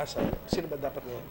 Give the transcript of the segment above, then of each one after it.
Asa? Sino ba dapat ngayon?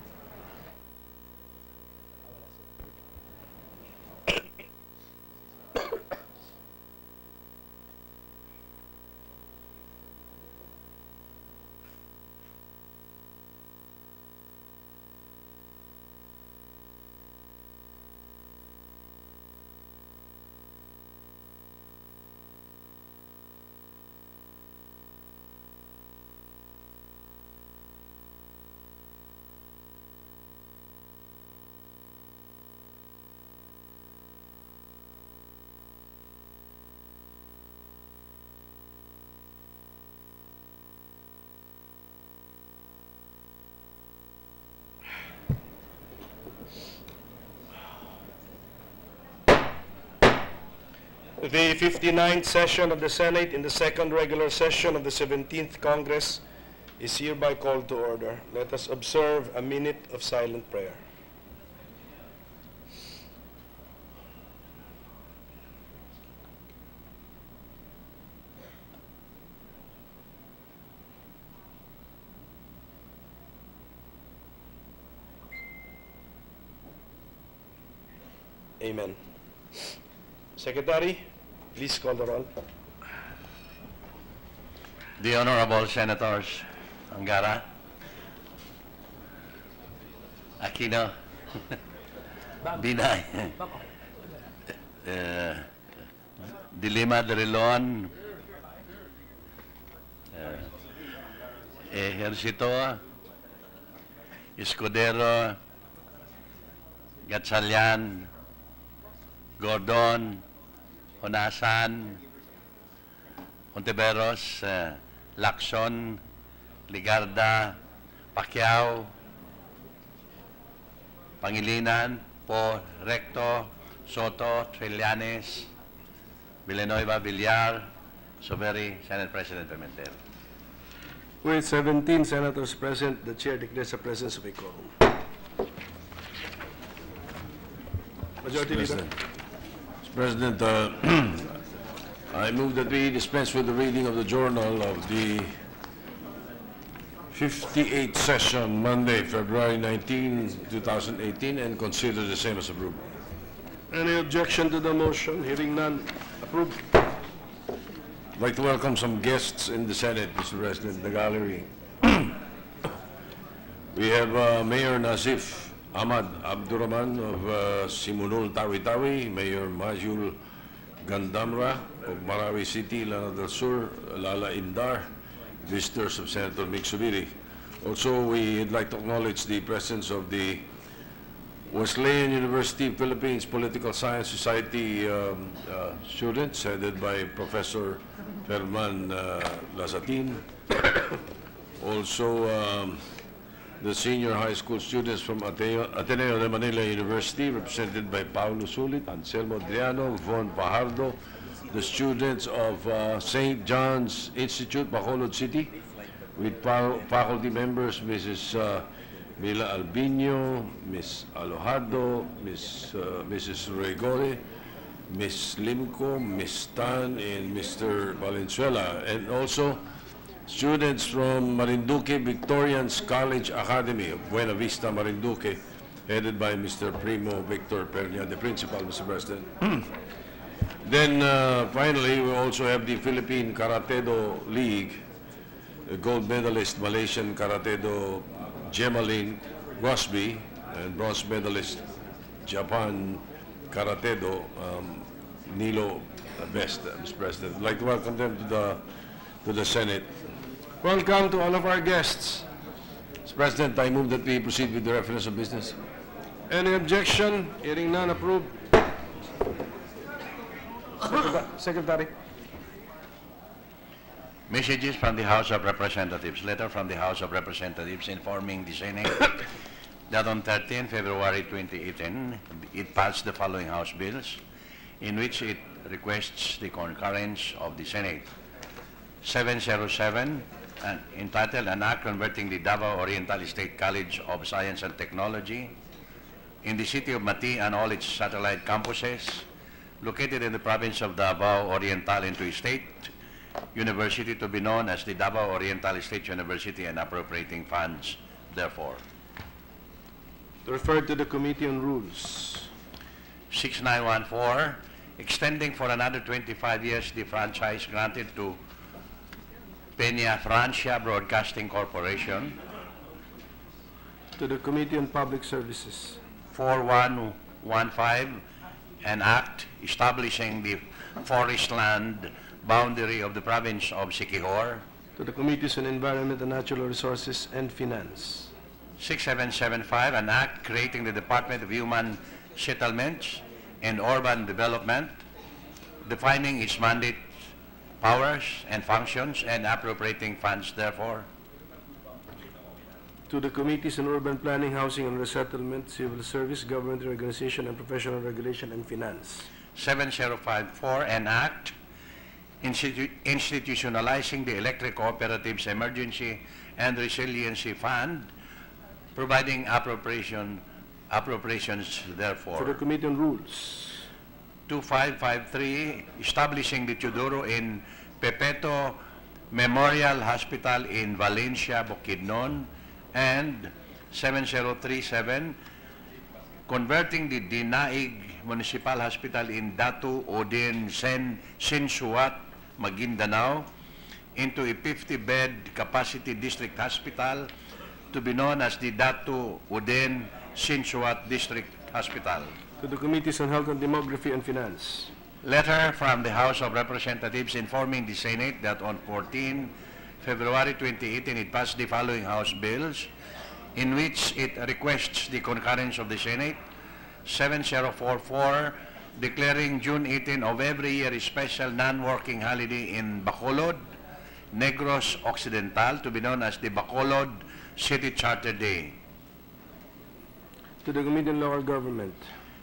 The 59th session of the Senate in the second regular session of the 17th Congress is hereby called to order. Let us observe a minute of silent prayer. Amen. Secretary, please call the roll. The Honorable Senators Angara, Aquino, Binay, De Lima, De Rilon, Ejercito, Escudero, Gatchalian, Gordon, Honasan, Ontiveros, Lacson, Ligarda, Pacquiao, Pangilinan, Po, Recto, Soto, Trillanes, Villanueva, Villar, Soberi, Senate President Pimentel. With 17 senators present, the chair declares the presence of a quorum. Majority Leader. Mr. President, I move that we dispense with the reading of the journal of the 58th session, Monday, February 19, 2018, and consider the same as approved. Any objection to the motion? Hearing none. Approved. I'd like to welcome some guests in the Senate, Mr. President, in the gallery. We have Mayor Nasif Ahmad Abdurrahman of Simunul Tawi-Tawi, Mayor Majul Gandamra of Marawi City, Lana del Sur, Lala Indar, visitors of Senator Mick Subiri. Also, we'd like to acknowledge the presence of the Wesleyan University Philippines Political Science Society students, headed by Professor Ferman Lazatin. Also, the senior high school students from Ateneo de Manila University, represented by Paulo Sulit, Anselmo Adriano, Von Fajardo, the students of St. John's Institute, Bacolod City, with faculty members Mrs. Mila Albino, Ms. Alojado, Mrs. Regore, Ms. Limco, Ms. Tan, and Mr. Valenzuela, and also students from Marinduque Victorians College Academy of Buena Vista, Marinduque, headed by Mr. Primo Victor Pernia, the principal, Mr. President. Then finally, we also have the Philippine Karate-Do League, the gold medalist Malaysian Karate-Do Gemaline Rosby, and bronze medalist Japan Karate-Do Nilo Best, Mr. President. I'd like to welcome them to the Senate. Welcome to all of our guests. Mr. President, I move that we proceed with the reference of business. Any objection? Hearing none. Approved. Secretary. Messages from the House of Representatives. Letter from the House of Representatives informing the Senate that on 13 February 2018, it passed the following House bills, in which it requests the concurrence of the Senate. 707, entitled An Act Converting the Davao Oriental State College of Science and Technology in the city of Mati and all its satellite campuses located in the province of Davao Oriental into a state university to be known as the Davao Oriental State University and appropriating funds therefore. Referred to the Committee on Rules. 6914, extending for another 25 years the franchise granted to Peña Francia Broadcasting Corporation. To the Committee on Public Services. 4115, an act establishing the forest land boundary of the province of Siquijor. To the Committees on Environment and Natural Resources and Finance. 6775, an act creating the Department of Human Settlements and Urban Development, defining its mandate, powers, and functions, and appropriating funds therefore. To the Committees on Urban Planning, Housing and Resettlement, Civil Service, Government Organization and Professional Regulation and Finance. 7054, an act institutionalizing the Electric Cooperatives Emergency and Resiliency Fund, providing appropriations therefore. To the Committee on Rules. 2553, establishing the Teodoro in Pepeto Memorial Hospital in Valencia, Bukidnon, and 7037, converting the Dinaig Municipal Hospital in Datu Odin Sinsuat, Maguindanao, into a 50-bed capacity district hospital to be known as the Datu Odin Sinsuat District Hospital. To the Committees on Health and Demography and Finance. Letter from the House of Representatives informing the Senate that on 14 February 2018 it passed the following House bills, in which it requests the concurrence of the Senate. 7044, declaring June 18 of every year a special non-working holiday in Bacolod, Negros Occidental, to be known as the Bacolod City Charter Day. To the Committee on Local Government.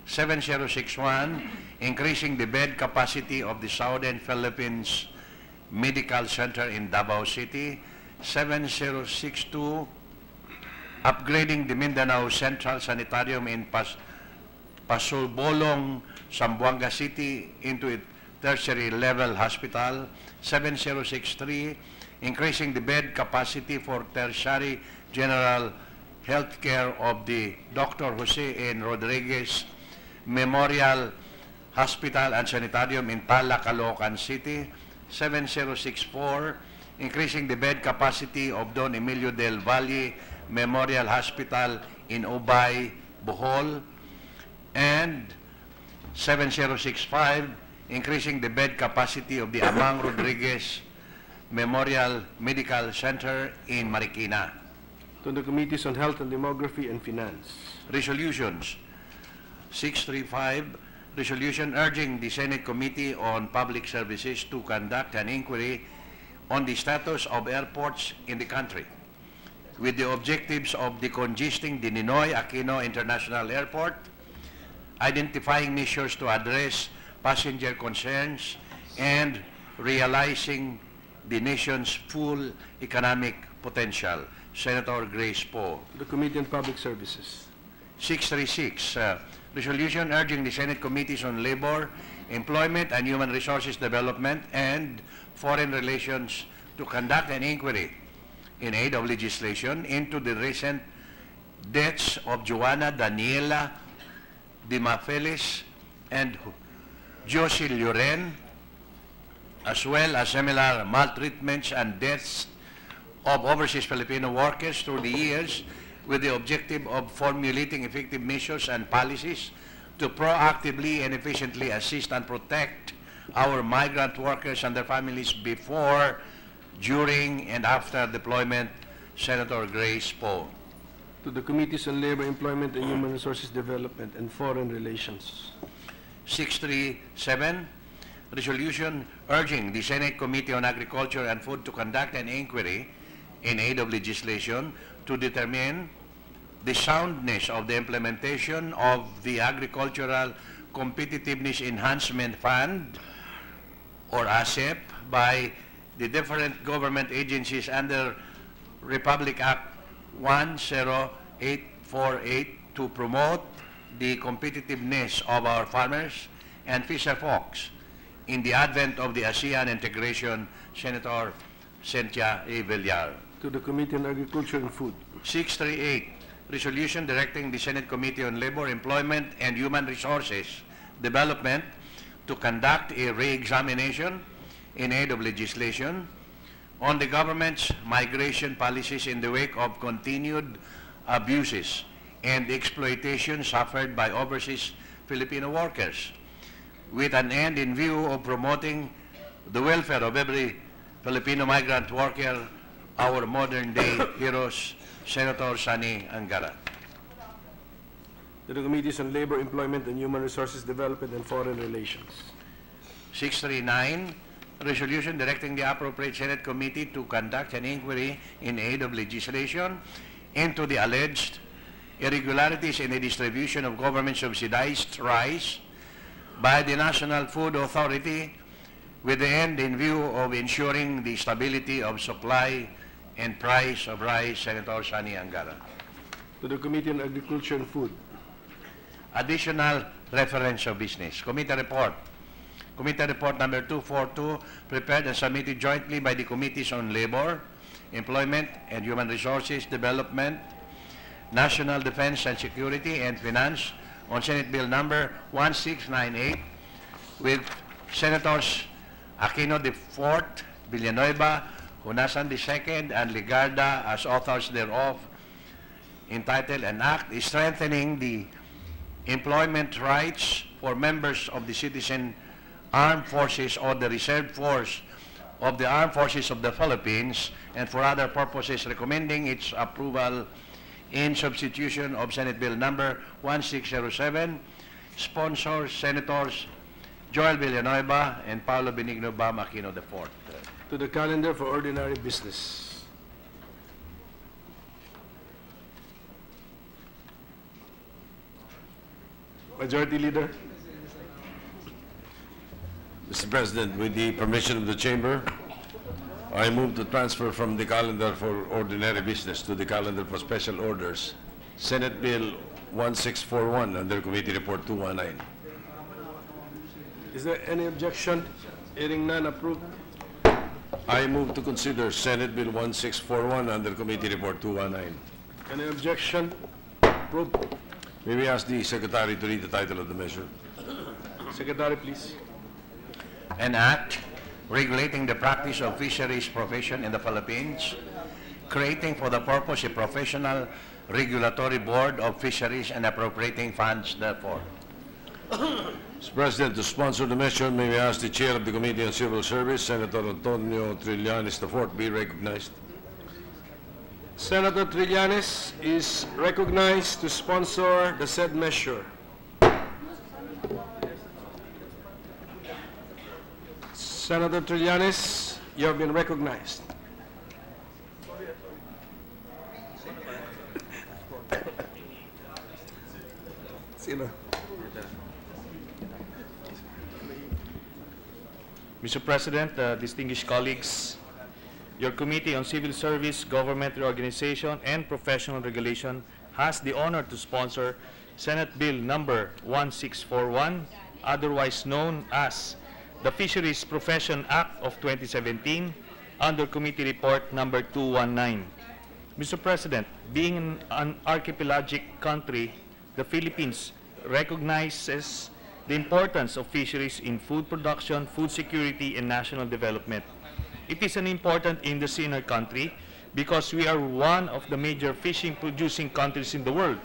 7061, increasing the bed capacity of the Southern Philippines Medical Center in Davao City. 7062, upgrading the Mindanao Central Sanitarium in Pasulbolong, Zamboanga City into a tertiary level hospital. 7063, increasing the bed capacity for tertiary general healthcare of the Dr. Jose N. Rodriguez Memorial Hospital and Sanitarium in Tala, Caloocan City. 7064, increasing the bed capacity of Don Emilio del Valle Memorial Hospital in Ubay, Bohol. And 7065, increasing the bed capacity of the Amang Rodriguez Memorial Medical Center in Marikina. To the Committees on Health and Demography and Finance. Resolutions. 635, resolution urging the Senate Committee on Public Services to conduct an inquiry on the status of airports in the country with the objectives of decongesting the Ninoy Aquino International Airport, identifying measures to address passenger concerns, and realizing the nation's full economic potential. Senator Grace Poe. The Committee on Public Services. 636, resolution urging the Senate Committees on Labor, Employment and Human Resources Development and Foreign Relations to conduct an inquiry in aid of legislation into the recent deaths of Joanna Daniela Dimafelis and Josie Lloren, as well as similar maltreatments and deaths of overseas Filipino workers through the years, with the objective of formulating effective measures and policies to proactively and efficiently assist and protect our migrant workers and their families before, during, and after deployment. Senator Grace Poe. To the Committees on Labor, Employment and Human Resources Development and Foreign Relations. 637, resolution urging the Senate Committee on Agriculture and Food to conduct an inquiry in aid of legislation to determine the soundness of the implementation of the Agricultural Competitiveness Enhancement Fund, or ASEP, by the different government agencies under Republic Act 10848 to promote the competitiveness of our farmers and fisher folks in the advent of the ASEAN integration. Senator Cynthia A. Villar. To the Committee on Agriculture and Food. 638, resolution directing the Senate Committee on Labor, Employment, and Human Resources Development to conduct a re-examination in aid of legislation on the government's migration policies in the wake of continued abuses and exploitation suffered by overseas Filipino workers, with an end in view of promoting the welfare of every Filipino migrant worker, our modern-day heroes. Senator Sani Angara. To the Committees on Labor, Employment, and Human Resources Development and Foreign Relations. 639, resolution directing the appropriate Senate committee to conduct an inquiry in aid of legislation into the alleged irregularities in the distribution of government-subsidized rice by the National Food Authority, with the end in view of ensuring the stability of supply and price of rice. Senator Sani Angara. To the Committee on Agriculture and Food. Additional reference of business. Committee report. Committee report number 242, prepared and submitted jointly by the Committees on Labor, Employment, and Human Resources Development, National Defense and Security, and Finance on Senate Bill number 1698, with Senators Aquino IV, Villanueva, Hunasan II, and Ligarda as authors thereof, entitled An Act Strengthening the Employment Rights for Members of the Citizen Armed Forces or the Reserve Force of the Armed Forces of the Philippines, and for other purposes, recommending its approval in substitution of Senate Bill number 1607, sponsors Senators Joel Villanueva and Paulo Benigno Bam Aquino IV. To the calendar for ordinary business. Majority Leader. Mr. President, with the permission of the Chamber, I move to transfer from the calendar for ordinary business to the calendar for special orders Senate Bill 1641 under Committee Report 219. Is there any objection? Hearing none, approved. I move to consider Senate Bill 1641 under Committee Report 219. Any objection? Approved. May we ask the Secretary to read the title of the measure? Secretary, please. An act regulating the practice of fisheries profession in the Philippines, creating for the purpose a professional regulatory board of fisheries and appropriating funds therefore. Mr. President, to sponsor the measure, may we ask the Chair of the Committee on Civil Service, Senator Antonio Trillanes IV, be recognized. Senator Trillanes is recognized to sponsor the said measure. Senator Trillanes, you have been recognized. Sino? Mr. President, distinguished colleagues, your Committee on Civil Service, Government Reorganization, and Professional Regulation has the honor to sponsor Senate Bill number 1641, otherwise known as the Fisheries Profession Act of 2017, under Committee Report number 219. Mr. President, being an archipelagic country, the Philippines recognizes the importance of fisheries in food production, food security, and national development. It is an important industry in our country because we are one of the major fishing-producing countries in the world.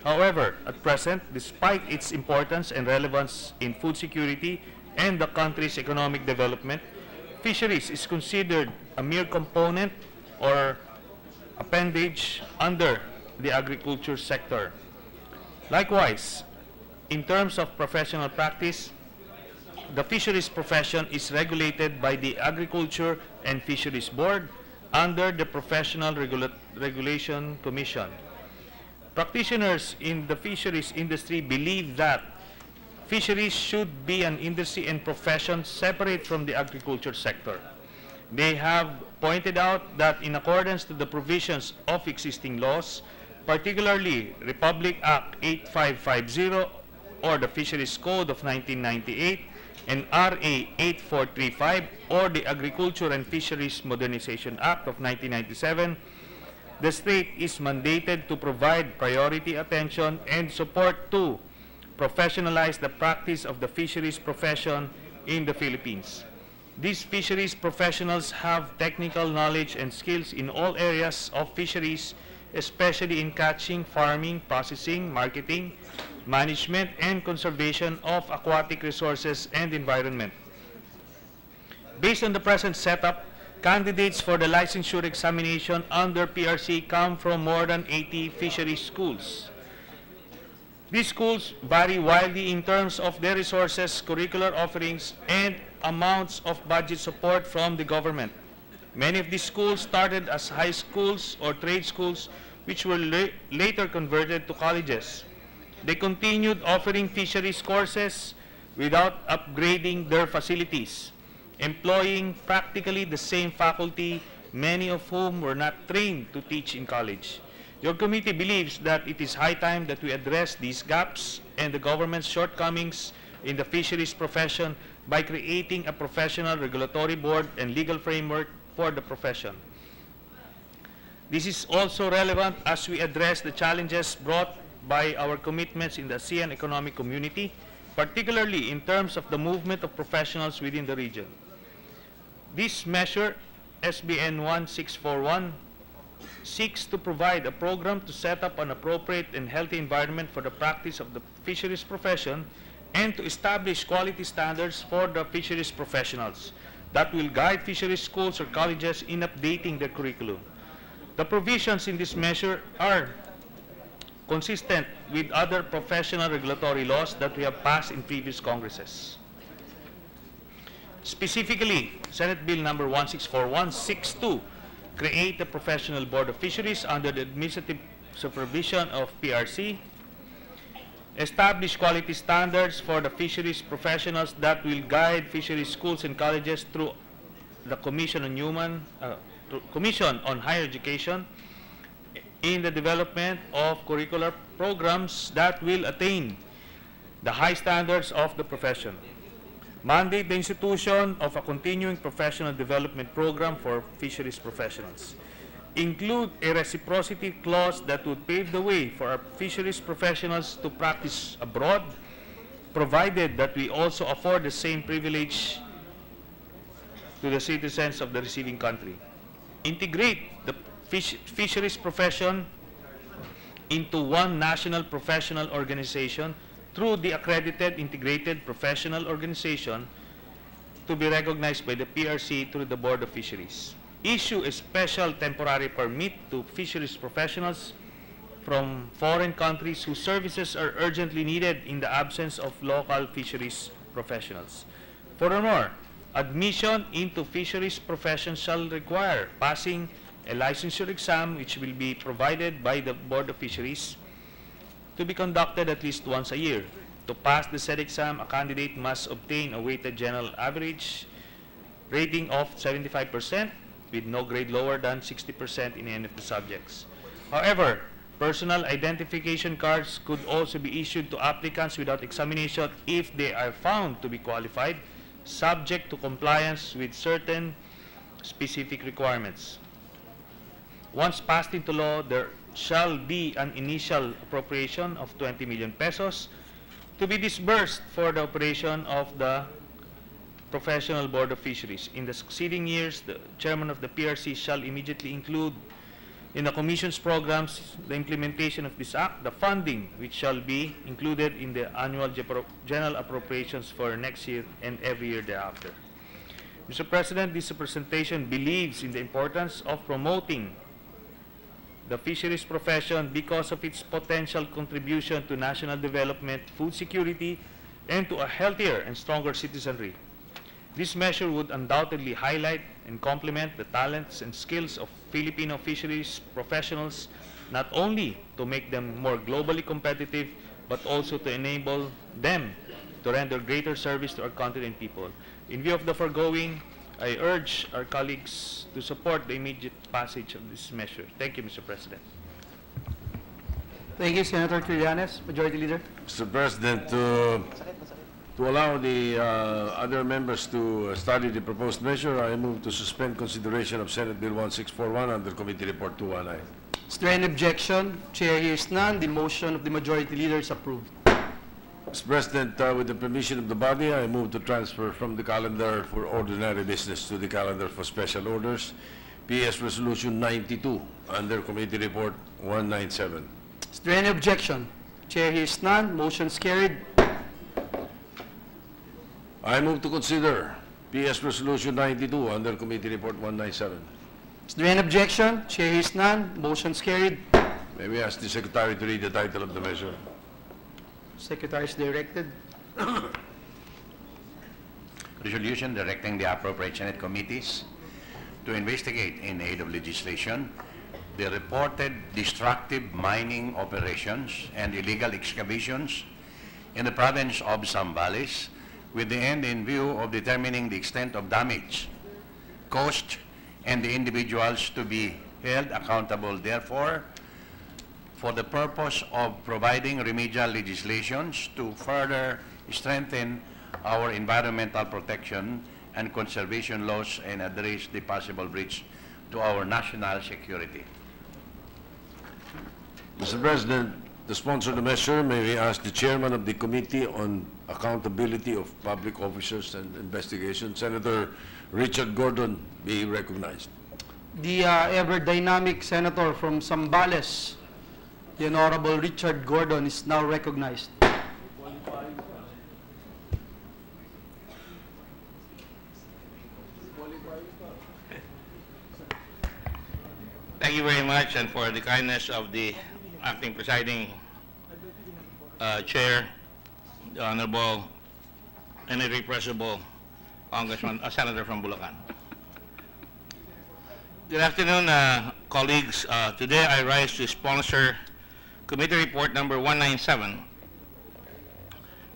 However, at present, despite its importance and relevance in food security and the country's economic development, fisheries is considered a mere component or appendage under the agriculture sector. Likewise, in terms of professional practice, the fisheries profession is regulated by the Agriculture and Fisheries Board under the Professional Regulation Commission. Practitioners in the fisheries industry believe that fisheries should be an industry and profession separate from the agriculture sector. They have pointed out that in accordance to the provisions of existing laws, particularly Republic Act 8550 or the Fisheries Code of 1998 and RA 8435 or the Agriculture and Fisheries Modernization Act of 1997, the state is mandated to provide priority attention and support to professionalize the practice of the fisheries profession in the Philippines. These fisheries professionals have technical knowledge and skills in all areas of fisheries, especially in catching, farming, processing, marketing, management, and conservation of aquatic resources and environment. Based on the present setup, candidates for the licensure examination under PRC come from more than 80 fisheries schools. These schools vary widely in terms of their resources, curricular offerings, and amounts of budget support from the government. Many of these schools started as high schools or trade schools, which were later converted to colleges. They continued offering fisheries courses without upgrading their facilities, employing practically the same faculty, many of whom were not trained to teach in college. Your committee believes that it is high time that we address these gaps and the government's shortcomings in the fisheries profession by creating a professional regulatory board and legal framework for the profession. This is also relevant as we address the challenges brought by our commitments in the ASEAN economic community, particularly in terms of the movement of professionals within the region. This measure, SBN 1641, seeks to provide a program to set up an appropriate and healthy environment for the practice of the fisheries profession and to establish quality standards for the fisheries professionals that will guide fisheries schools or colleges in updating their curriculum. The provisions in this measure are consistent with other professional regulatory laws that we have passed in previous Congresses. Specifically, Senate Bill number 1641 seeks to create a professional board of fisheries under the administrative supervision of PRC, establish quality standards for the fisheries professionals that will guide fisheries schools and colleges through the Commission on Higher Education in the development of curricular programs that will attain the high standards of the profession. Mandate the institution of a continuing professional development program for fisheries professionals. Include a reciprocity clause that would pave the way for our fisheries professionals to practice abroad, provided that we also afford the same privilege to the citizens of the receiving country. Integrate the fisheries profession into one national professional organization through the accredited integrated professional organization to be recognized by the PRC through the Board of Fisheries. Issue a special temporary permit to fisheries professionals from foreign countries whose services are urgently needed in the absence of local fisheries professionals. Furthermore, admission into fisheries profession shall require passing a licensure exam which will be provided by the Board of Fisheries to be conducted at least once a year. To pass the said exam, a candidate must obtain a weighted general average rating of 75% with no grade lower than 60% in any of the subjects. However, personal identification cards could also be issued to applicants without examination if they are found to be qualified, subject to compliance with certain specific requirements. Once passed into law, there shall be an initial appropriation of 20 million pesos to be disbursed for the operation of the Professional Board of Fisheries. In the succeeding years, the chairman of the PRC shall immediately include in the Commission's programs the implementation of this act, the funding which shall be included in the annual general appropriations for next year and every year thereafter. Mr. President, this representation believes in the importance of promoting the fisheries profession because of its potential contribution to national development, food security, and to a healthier and stronger citizenry. This measure would undoubtedly highlight and complement the talents and skills of Filipino fisheries professionals, not only to make them more globally competitive, but also to enable them to render greater service to our country and people. In view of the foregoing, I urge our colleagues to support the immediate passage of this measure. Thank you, Mr. President. Thank you, Senator Trillanes. Majority Leader. Mr. President, to allow the other members to study the proposed measure, I move to suspend consideration of Senate Bill 1641 under Committee Report 219. Is there any objection? Chair hears none. The motion of the Majority Leader is approved. Mr. President, with the permission of the body, I move to transfer from the calendar for ordinary business to the calendar for special orders, PS Resolution 92 under Committee Report 197. Is there any objection? Chair hears none. Motion is carried. I move to consider PS Resolution 92 under Committee Report 197. Is there any objection? Chair hears none. Motion is carried. May we ask the Secretary to read the title of the measure? Secretary is directed. Resolution directing the appropriate Senate committees to investigate in aid of legislation the reported destructive mining operations and illegal excavations in the province of Zambales with the end in view of determining the extent of damage caused and the individuals to be held accountable therefore for the purpose of providing remedial legislations to further strengthen our environmental protection and conservation laws and address the possible breach to our national security. Mr. President, to sponsor the measure, may we ask the Chairman of the Committee on Accountability of Public Officers and Investigation, Senator Richard Gordon, be recognized. The ever-dynamic Senator from Zambales, the Honorable Richard Gordon, is now recognized. Thank you very much, and for the kindness of the acting presiding chair, the Honorable and Irrepressible Congressman, Senator from Bulacan. Good afternoon, colleagues. Today I rise to sponsor Committee Report number 197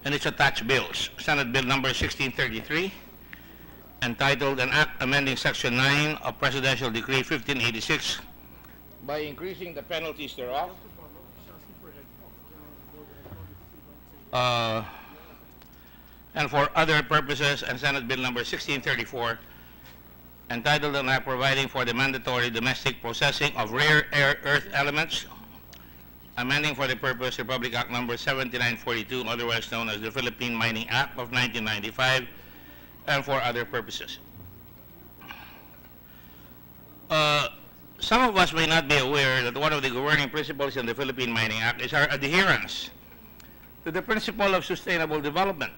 and its attached bills. Senate Bill number 1633, entitled An Act Amending Section 9 of Presidential Decree 1586 by increasing the penalties thereof, and for other purposes, and Senate Bill number 1634, entitled An Act Providing for the Mandatory Domestic Processing of Rare Earth Elements, amending for the purpose Republic Act number 7942, otherwise known as the Philippine Mining Act of 1995, and for other purposes. Some of us may not be aware that one of the governing principles in the Philippine Mining Act is our adherence to the principle of sustainable development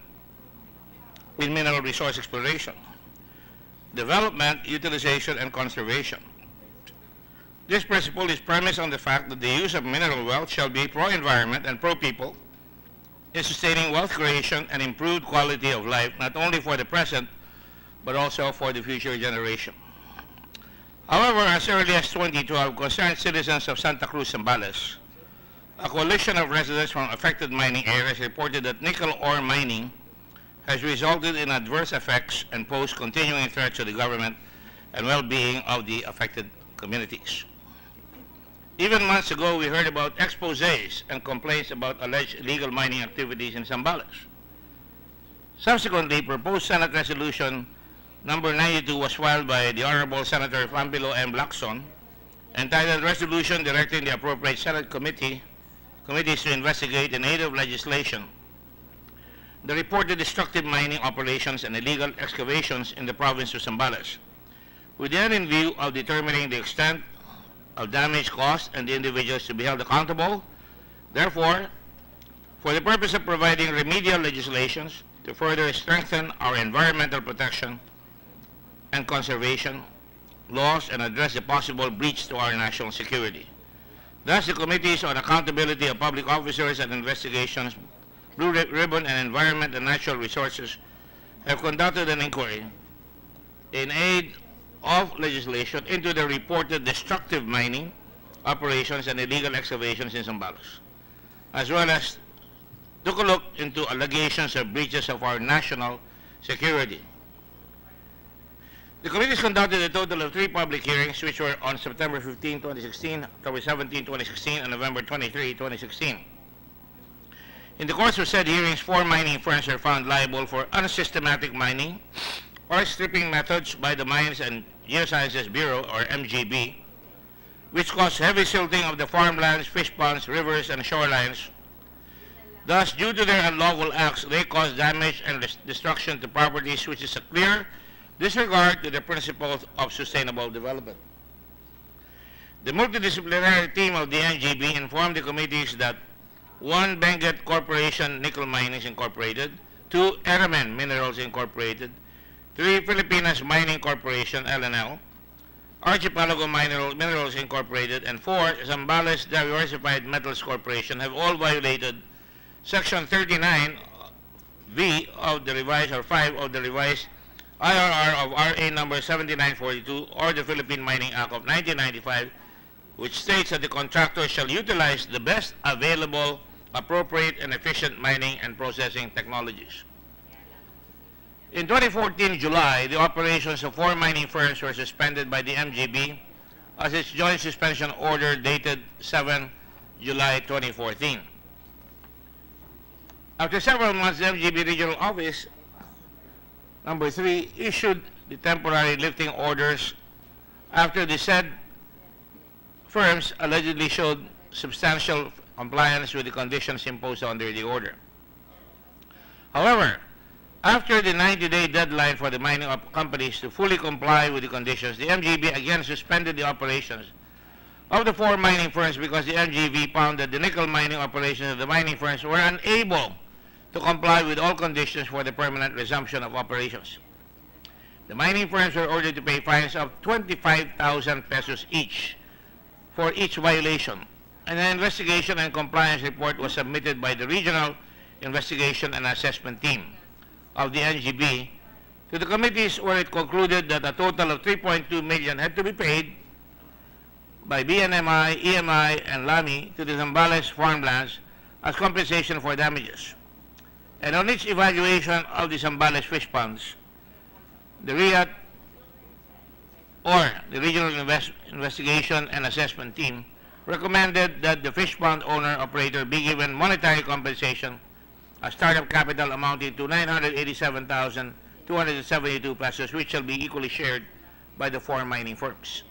in mineral resource exploration, development, utilization, and conservation. This principle is premised on the fact that the use of mineral wealth shall be pro-environment and pro-people in sustaining wealth creation and improved quality of life, not only for the present, but also for the future generation. However, as early as 2012, concerned citizens of Santa Cruz, Zambales, a coalition of residents from affected mining areas reported that nickel ore mining has resulted in adverse effects and posed continuing threats to the government and well-being of the affected communities. Even months ago, we heard about exposés and complaints about alleged illegal mining activities in Zambales. Subsequently, proposed Senate Resolution number 92 was filed by the Honorable Senator Pambilo M. Lacson, entitled Resolution Directing the Appropriate Senate Committees to Investigate in Aid of Legislation the reported destructive mining operations and illegal excavations in the province of Zambales, with the end in view of determining the extent of damage caused and the individuals to be held accountable. Therefore, for the purpose of providing remedial legislations to further strengthen our environmental protection and conservation laws and address the possible breach to our national security. Thus, the Committees on Accountability of Public Officers and Investigations, Blue Ribbon, and Environment and Natural Resources have conducted an inquiry in aid of legislation into the reported destructive mining operations and illegal excavations in Zambales, as well as took a look into allegations of breaches of our national security. The committees conducted a total of 3 public hearings, which were on September 15, 2016, October 17, 2016, and November 23, 2016. In the course of said hearings, 4 mining firms were found liable for unsystematic mining or stripping methods by the Mines and Geosciences Bureau, or MGB, which caused heavy silting of the farmlands, fish ponds, rivers, and shorelines. Thus, due to their unlawful acts, they caused damage and destruction to properties, which is a clear disregard to the principles of sustainable development. The multidisciplinary team of the NGB informed the committees that 1. Benguet Corporation Nickel Minings Incorporated, 2. Eramen Minerals Incorporated, 3. Filipinas Mining Corporation, LNL, Archipelago Minerals Incorporated, and 4. Zambales Diversified Metals Corporation have all violated Section 39V of the revised, or 5 of the revised IRR of RA number 7942, or the Philippine Mining Act of 1995, which states that the contractor shall utilize the best available, appropriate, and efficient mining and processing technologies. In 2014 July, the operations of 4 mining firms were suspended by the MGB as its joint suspension order dated 7 July 2014. After several months, the MGB Regional Office number 3 issued the temporary lifting orders after the said firms allegedly showed substantial compliance with the conditions imposed under the order. However, after the 90-day deadline for the mining companies to fully comply with the conditions, the MGB again suspended the operations of the 4 mining firms because the MGB found that the nickel mining operations of the mining firms were unable to comply with all conditions for the permanent resumption of operations. The mining firms were ordered to pay fines of 25,000 pesos each for each violation, and an investigation and compliance report was submitted by the Regional Investigation and Assessment Team of the NGB to the committees, where it concluded that a total of 3.2 million had to be paid by BNMI, EMI, and LAMI to the Zambales farmlands as compensation for damages. And on its evaluation of the Zambales fish ponds, the RIAT, or the Regional Investigation and Assessment Team, recommended that the fish pond owner-operator be given monetary compensation, a startup capital amounting to 987,272 pesos, which shall be equally shared by the 4 mining firms.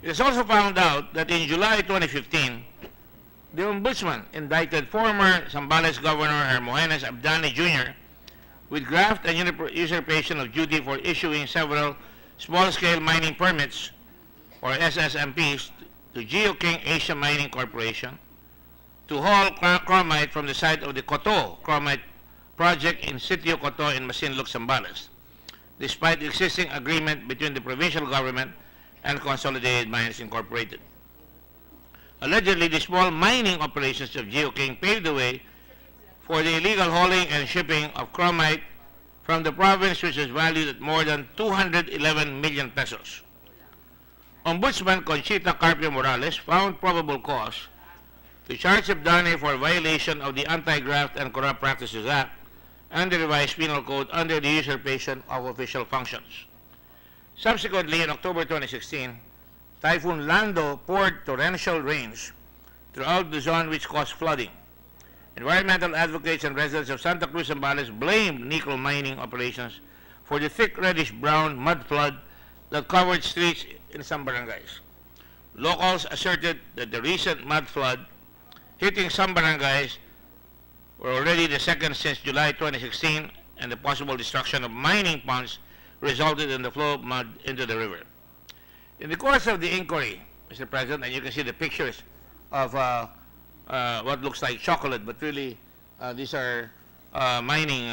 It is also found out that in July 2015, the Ombudsman indicted former Zambales Governor Hermogenes Abdani Jr. with graft and usurpation of duty for issuing several small-scale mining permits, or SSMPs, to GeoKing Asia Mining Corporation to haul chromite from the site of the Coto Chromite Project in Sitio Coto in Masinloc, Zambales, despite the existing agreement between the provincial government and Consolidated Mines Incorporated. Allegedly, the small mining operations of GeoKing paved the way for the illegal hauling and shipping of chromite from the province, which is valued at more than 211 million pesos. Ombudsman Conchita Carpio Morales found probable cause to charge Abdani for violation of the Anti-Graft and Corrupt Practices Act and the revised penal code under the usurpation of official functions. Subsequently, in October 2016, Typhoon Lando poured torrential rains throughout the zone, which caused flooding. Environmental advocates and residents of Santa Cruz Zambales blamed nickel mining operations for the thick reddish-brown mud flood that covered streets in some barangays. Locals asserted that the recent mud flood hitting some barangays were already the second since July 2016, and the possible destruction of mining ponds resulted in the flow of mud into the river. In the course of the inquiry, Mr. President, and you can see the pictures of what looks like chocolate, but really these are mining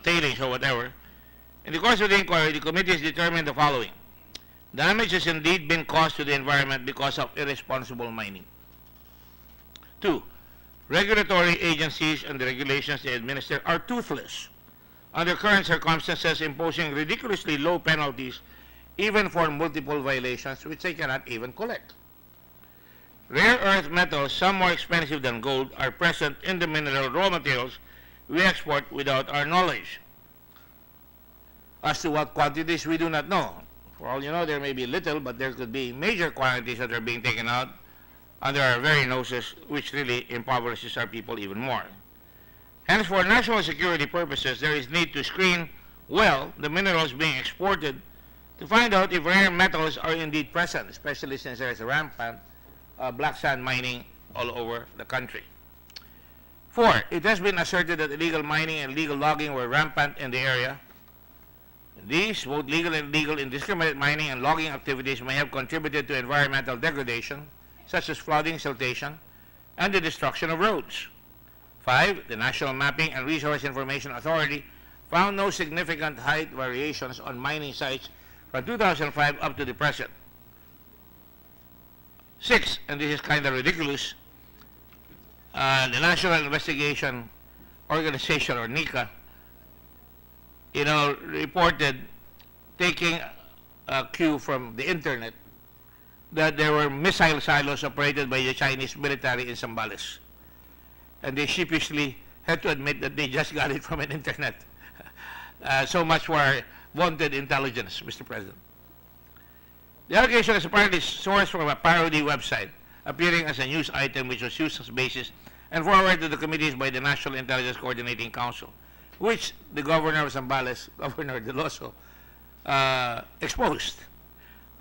tailings or whatever. In the course of the inquiry, the committee has determined the following. Damage has indeed been caused to the environment because of irresponsible mining. 2. Regulatory agencies and the regulations they administer are toothless under current circumstances, imposing ridiculously low penalties even for multiple violations, which they cannot even collect. Rare earth metals, some more expensive than gold, are present in the mineral raw materials we export without our knowledge. As to what quantities, we do not know. For all you know, there may be little, but there could be major quantities that are being taken out under our very noses, which really impoverishes our people even more. Hence, for national security purposes, there is need to screen well the minerals being exported to find out if rare metals are indeed present, especially since there is rampant black sand mining all over the country. 4, it has been asserted that illegal mining and illegal logging were rampant in the area. These, both legal and illegal, indiscriminate mining and logging activities may have contributed to environmental degradation, such as flooding, siltation, and the destruction of roads. 5, the National Mapping and Resource Information Authority found no significant height variations on mining sites from 2005 up to the present. 6, and this is kind of ridiculous, the National Investigation Organization, or NICA, reported, taking a cue from the internet, that there were missile silos operated by the Chinese military in Zambales. And they sheepishly had to admit that they just got it from an internet. So much for vaunted intelligence, Mr. President. The allegation is apparently sourced from a parody website, appearing as a news item which was used as basis and forwarded to the committees by the National Intelligence Coordinating Council, which the governor of Zambales, Governor Deloso, exposed.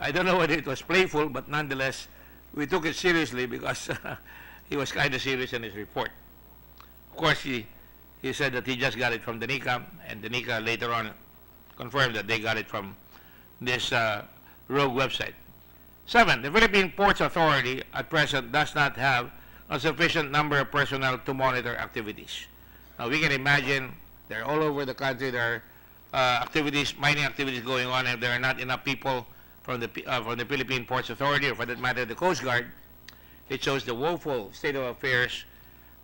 I don't know whether it was playful, but nonetheless, we took it seriously because he was kind of serious in his report. Of course, he said that he just got it from the NICA, and the NICA later on confirmed that they got it from this rogue website. 7, the Philippine Ports Authority at present does not have a sufficient number of personnel to monitor activities. Now, we can imagine they're all over the country. There are mining activities going on, and there are not enough people from the Philippine Ports Authority, or for that matter, the Coast Guard. It shows the woeful state of affairs,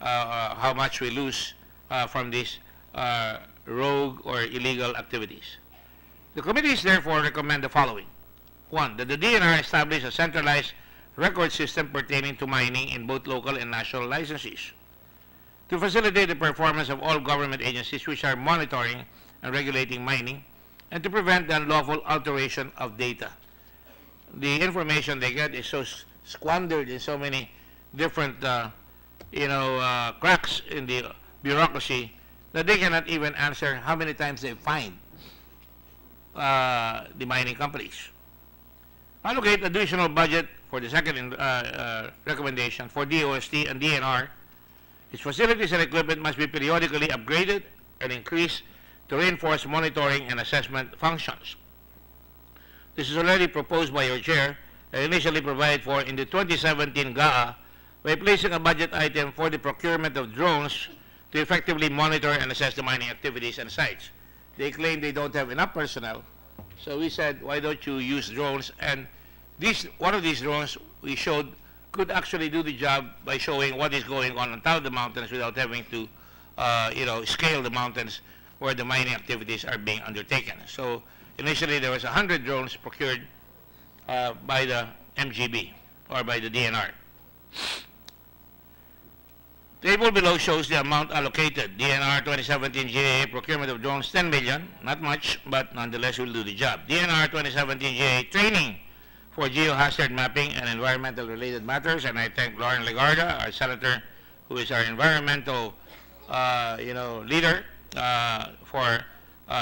how much we lose from these rogue or illegal activities. The committees therefore recommend the following. 1, that the DNR establish a centralized record system pertaining to mining in both local and national licenses, to facilitate the performance of all government agencies which are monitoring and regulating mining, and to prevent the unlawful alteration of data. The information they get is so squandered in so many different cracks in the bureaucracy that they cannot even answer how many times they find the mining companies. Allocate additional budget for the second recommendation for DOST and DNR. Its facilities and equipment must be periodically upgraded and increased to reinforce monitoring and assessment functions. This is already proposed by your chair and initially provided for in the 2017 GAA by placing a budget item for the procurement of drones to effectively monitor and assess the mining activities and sites. They claim they don't have enough personnel, so we said, why don't you use drones? And one of these drones we showed could actually do the job by showing what is going on top of the mountains without having to, scale the mountains where the mining activities are being undertaken. So initially there was 100 drones procured by the MGB or by the DNR. Table below shows the amount allocated. DNR 2017 GAA procurement of drones, 10 million, not much, but nonetheless will do the job. DNR 2017 GAA training for geohazard mapping and environmental related matters, and I thank Lauren Legarda, our senator, who is our environmental leader, for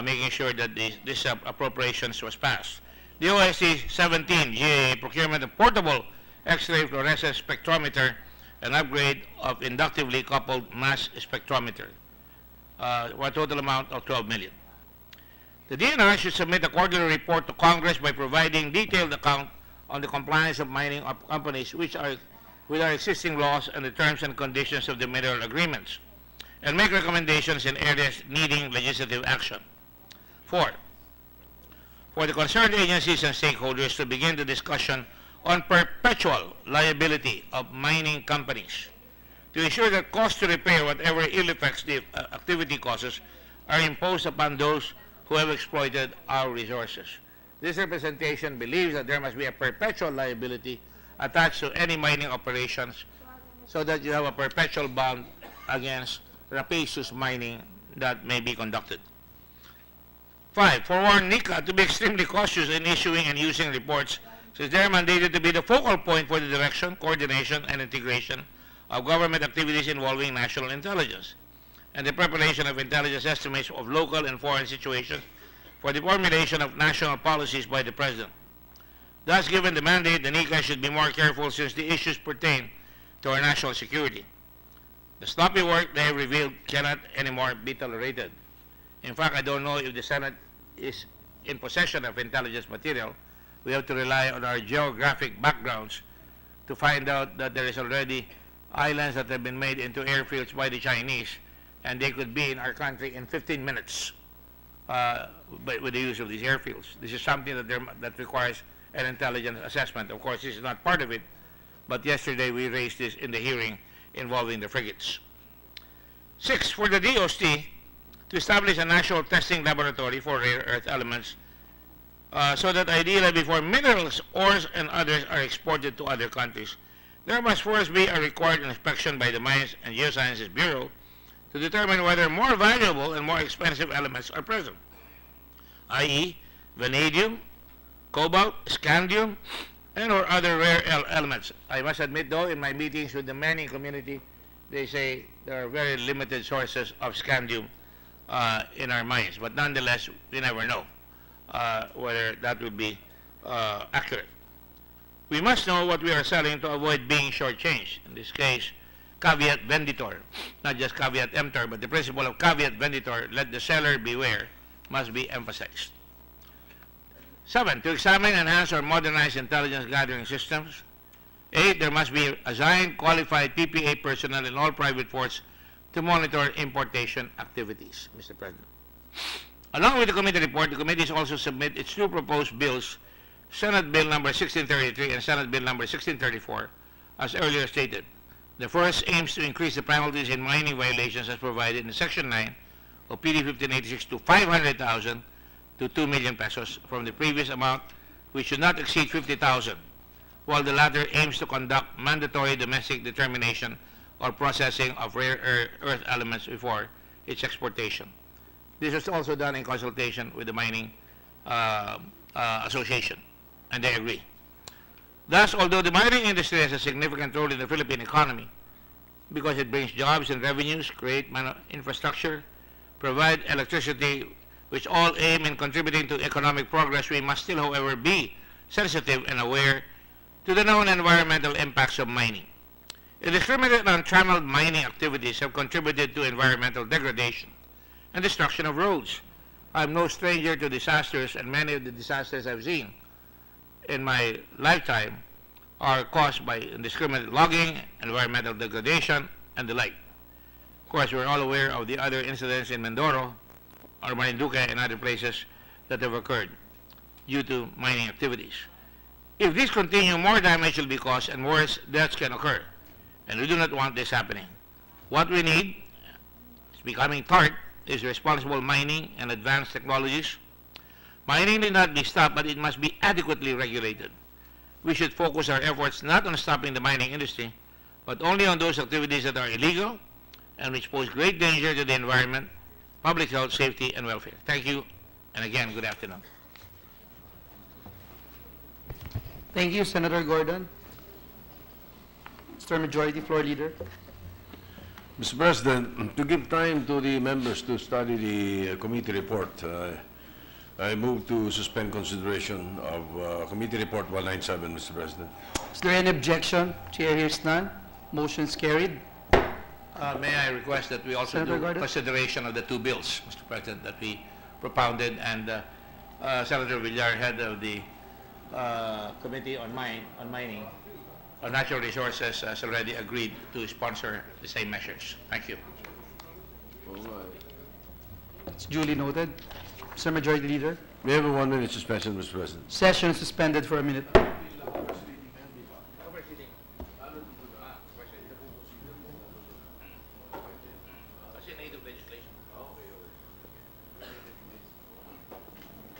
making sure that this appropriations was passed. The OSC 17 GAA procurement of portable X-ray fluorescence spectrometer and upgrade of inductively coupled mass spectrometer, for a total amount of 12 million. The DNR should submit a quarterly report to Congress by providing detailed account on the compliance of mining companies with our existing laws and the terms and conditions of the mineral agreements, and make recommendations in areas needing legislative action. 4, for the concerned agencies and stakeholders to begin the discussion on perpetual liability of mining companies to ensure that costs to repair whatever ill effects the activity causes are imposed upon those who have exploited our resources. This representation believes that there must be a perpetual liability attached to any mining operations so that you have a perpetual bond against rapacious mining that may be conducted. 5, forewarn NICA to be extremely cautious in issuing and using reports, since they are mandated to be the focal point for the direction, coordination, and integration of government activities involving national intelligence, and the preparation of intelligence estimates of local and foreign situations for the formulation of national policies by the President. Thus, given the mandate, the NICA should be more careful since the issues pertain to our national security. The sloppy work they have revealed cannot anymore be tolerated. In fact, I don't know if the Senate is in possession of intelligence material. We have to rely on our geographic backgrounds to find out that there is already islands that have been made into airfields by the Chinese, and they could be in our country in 15 minutes with the use of these airfields. This is something that requires an intelligence assessment. Of course, this is not part of it, but yesterday we raised this in the hearing involving the frigates. 6, for the DOST to establish a national testing laboratory for rare earth elements so that ideally before minerals, ores, and others are exported to other countries, there must first be a required inspection by the Mines and Geosciences Bureau to determine whether more valuable and more expensive elements are present, i.e. vanadium, cobalt, scandium, and or other rare elements. I must admit though, in my meetings with the mining community, they say there are very limited sources of scandium in our mines, but nonetheless, we never know whether that would be accurate. We must know what we are selling to avoid being shortchanged. In this case, caveat venditor, not just caveat emptor, but the principle of caveat venditor, let the seller beware, must be emphasized. 7, to examine, enhance, or modernize intelligence gathering systems. 8, there must be assigned qualified PPA personnel in all private ports to monitor importation activities, Mr. President. Along with the committee report, the committees also submit its two proposed bills, Senate Bill number 1633 and Senate Bill number 1634, as earlier stated. The first aims to increase the penalties in mining violations as provided in Section 9 of PD 1586 to 500,000 to 2 million pesos from the previous amount, which should not exceed 50,000, while the latter aims to conduct mandatory domestic determination or processing of rare earth elements before its exportation. This was also done in consultation with the Mining Association, and they agree. Thus, although the mining industry has a significant role in the Philippine economy because it brings jobs and revenues, create infrastructure, provide electricity, which all aim in contributing to economic progress, we must still, however, be sensitive and aware to the known environmental impacts of mining. Indiscriminate and untrammeled mining activities have contributed to environmental degradation and destruction of roads. I am no stranger to disasters, and many of the disasters I've seen in my lifetime are caused by indiscriminate logging, environmental degradation, and the like. Of course, we're all aware of the other incidents in Mindoro or Marinduque and other places that have occurred due to mining activities. If these continue, more damage will be caused and worse deaths can occur, and we do not want this happening. What we need, it's becoming tart, is responsible mining and advanced technologies. Mining need not be stopped, but it must be adequately regulated. We should focus our efforts not on stopping the mining industry, but only on those activities that are illegal and which pose great danger to the environment, public health, safety, and welfare. Thank you, and again, good afternoon. Thank you, Senator Gordon. Mr. Majority Floor Leader. Mr. President, to give time to the members to study the committee report, I move to suspend consideration of Committee Report 197, Mr. President. Is there any objection? Chair hears none. Motion is carried. May I request that we also Senator do Gordon? consideration of the two bills, Mr. President, that we propounded, and Senator Villar, head of the Committee on Mining, on Natural Resources, has already agreed to sponsor the same measures. Thank you. It's duly noted. Mr. Majority Leader. We have a 1-minute suspension, Mr. President. Session is suspended for a minute.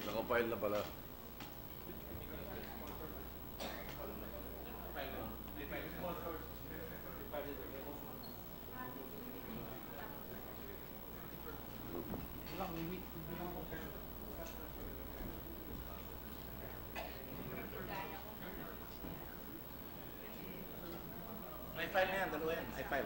Nakapile na pala. May file na yan, dalawa yan. May file.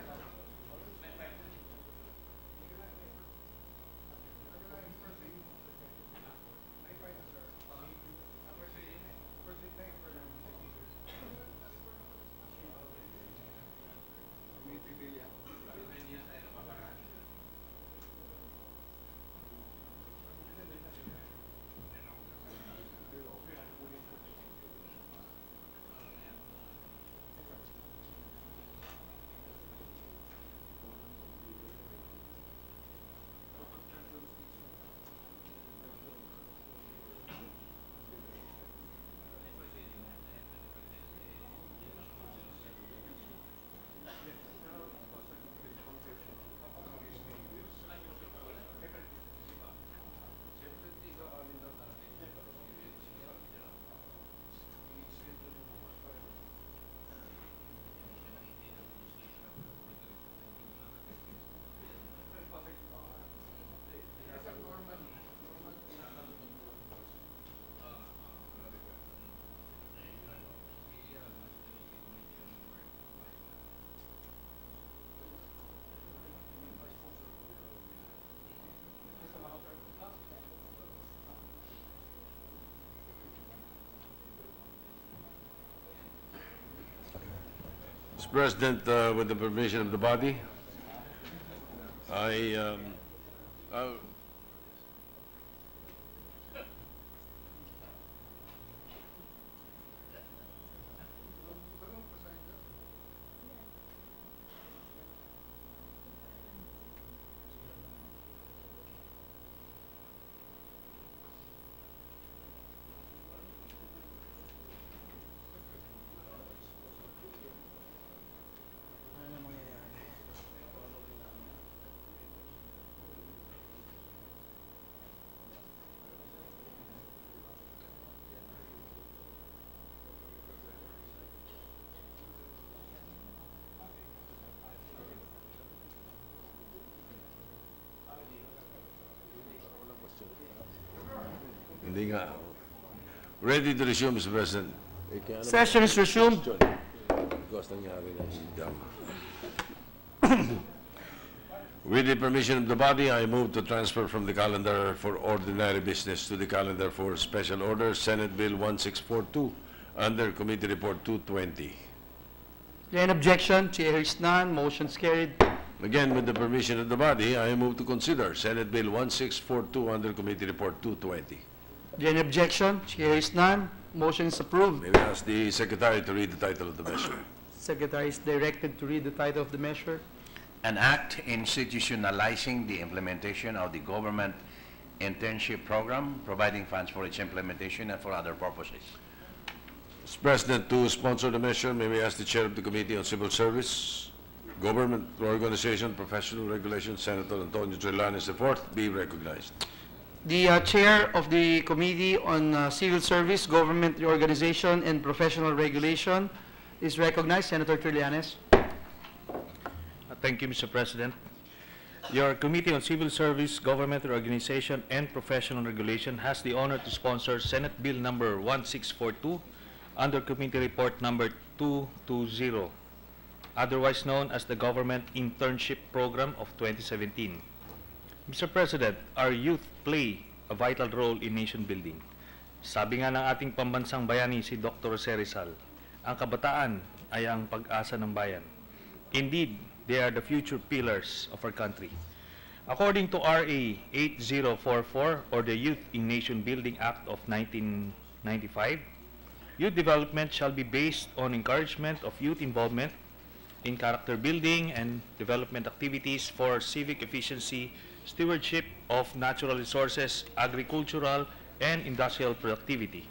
Mr. President, with the permission of the body, hindi nga. Ready to resume, Mr. President. Session is resumed. Because nangyari ng jam. With the permission of the body, I move to transfer from the calendar for ordinary business to the calendar for special orders, Senate Bill 1642, under Committee Report 220. Any objection? Chair is none. Motion's carried. Again, with the permission of the body, I move to consider Senate Bill 1642 under Committee Report 220. Any objection? Chair is none. Motion is approved. May we ask the Secretary to read the title of the measure? Secretary is directed to read the title of the measure. An act institutionalizing the implementation of the government internship program, providing funds for its implementation and for other purposes. Mr. President, to sponsor the measure, may we ask the Chair of the Committee on Civil Service, Government Organization, Professional Regulation, Senator Antonio Trillanes IV, be recognized. The Chair of the Committee on Civil Service, Government Reorganization, and Professional Regulation is recognized. Senator Trillanes. Thank you, Mr. President. Your Committee on Civil Service, Government Organization, and Professional Regulation has the honor to sponsor Senate Bill number 1642 under Committee Report number 220, otherwise known as the Government Internship Program of 2017. Mr. President, our youth play a vital role in nation building. Sabi nga ng ating pambansang bayani si Dr. Rizal, ang kabataan ay ang pag-asa ng bayan. Indeed, they are the future pillars of our country. According to RA 8044, or the Youth in Nation Building Act of 1995, youth development shall be based on encouragement of youth involvement in character building and development activities for civic efficiency, stewardship of natural resources, agricultural, and industrial productivity.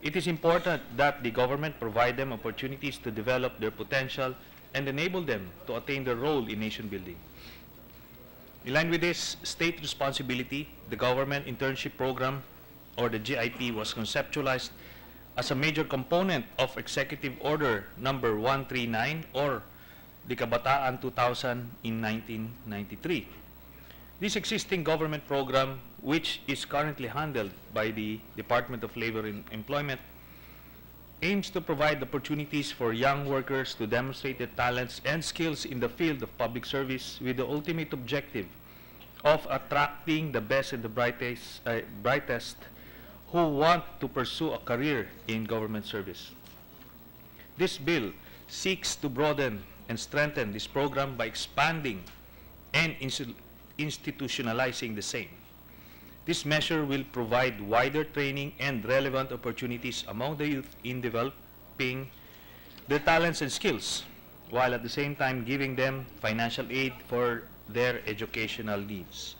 It is important that the government provide them opportunities to develop their potential and enable them to attain their role in nation building. In line with this state responsibility, the Government Internship Program, or the GIP, was conceptualized as a major component of Executive Order number 139, or the Kabataan 2000 in 1993. This existing government program, which is currently handled by the Department of Labor and Employment, aims to provide opportunities for young workers to demonstrate their talents and skills in the field of public service with the ultimate objective of attracting the best and the brightest who want to pursue a career in government service. This bill seeks to broaden and strengthen this program by expanding and institutionalizing the same. This measure will provide wider training and relevant opportunities among the youth in developing their talents and skills, while at the same time giving them financial aid for their educational needs.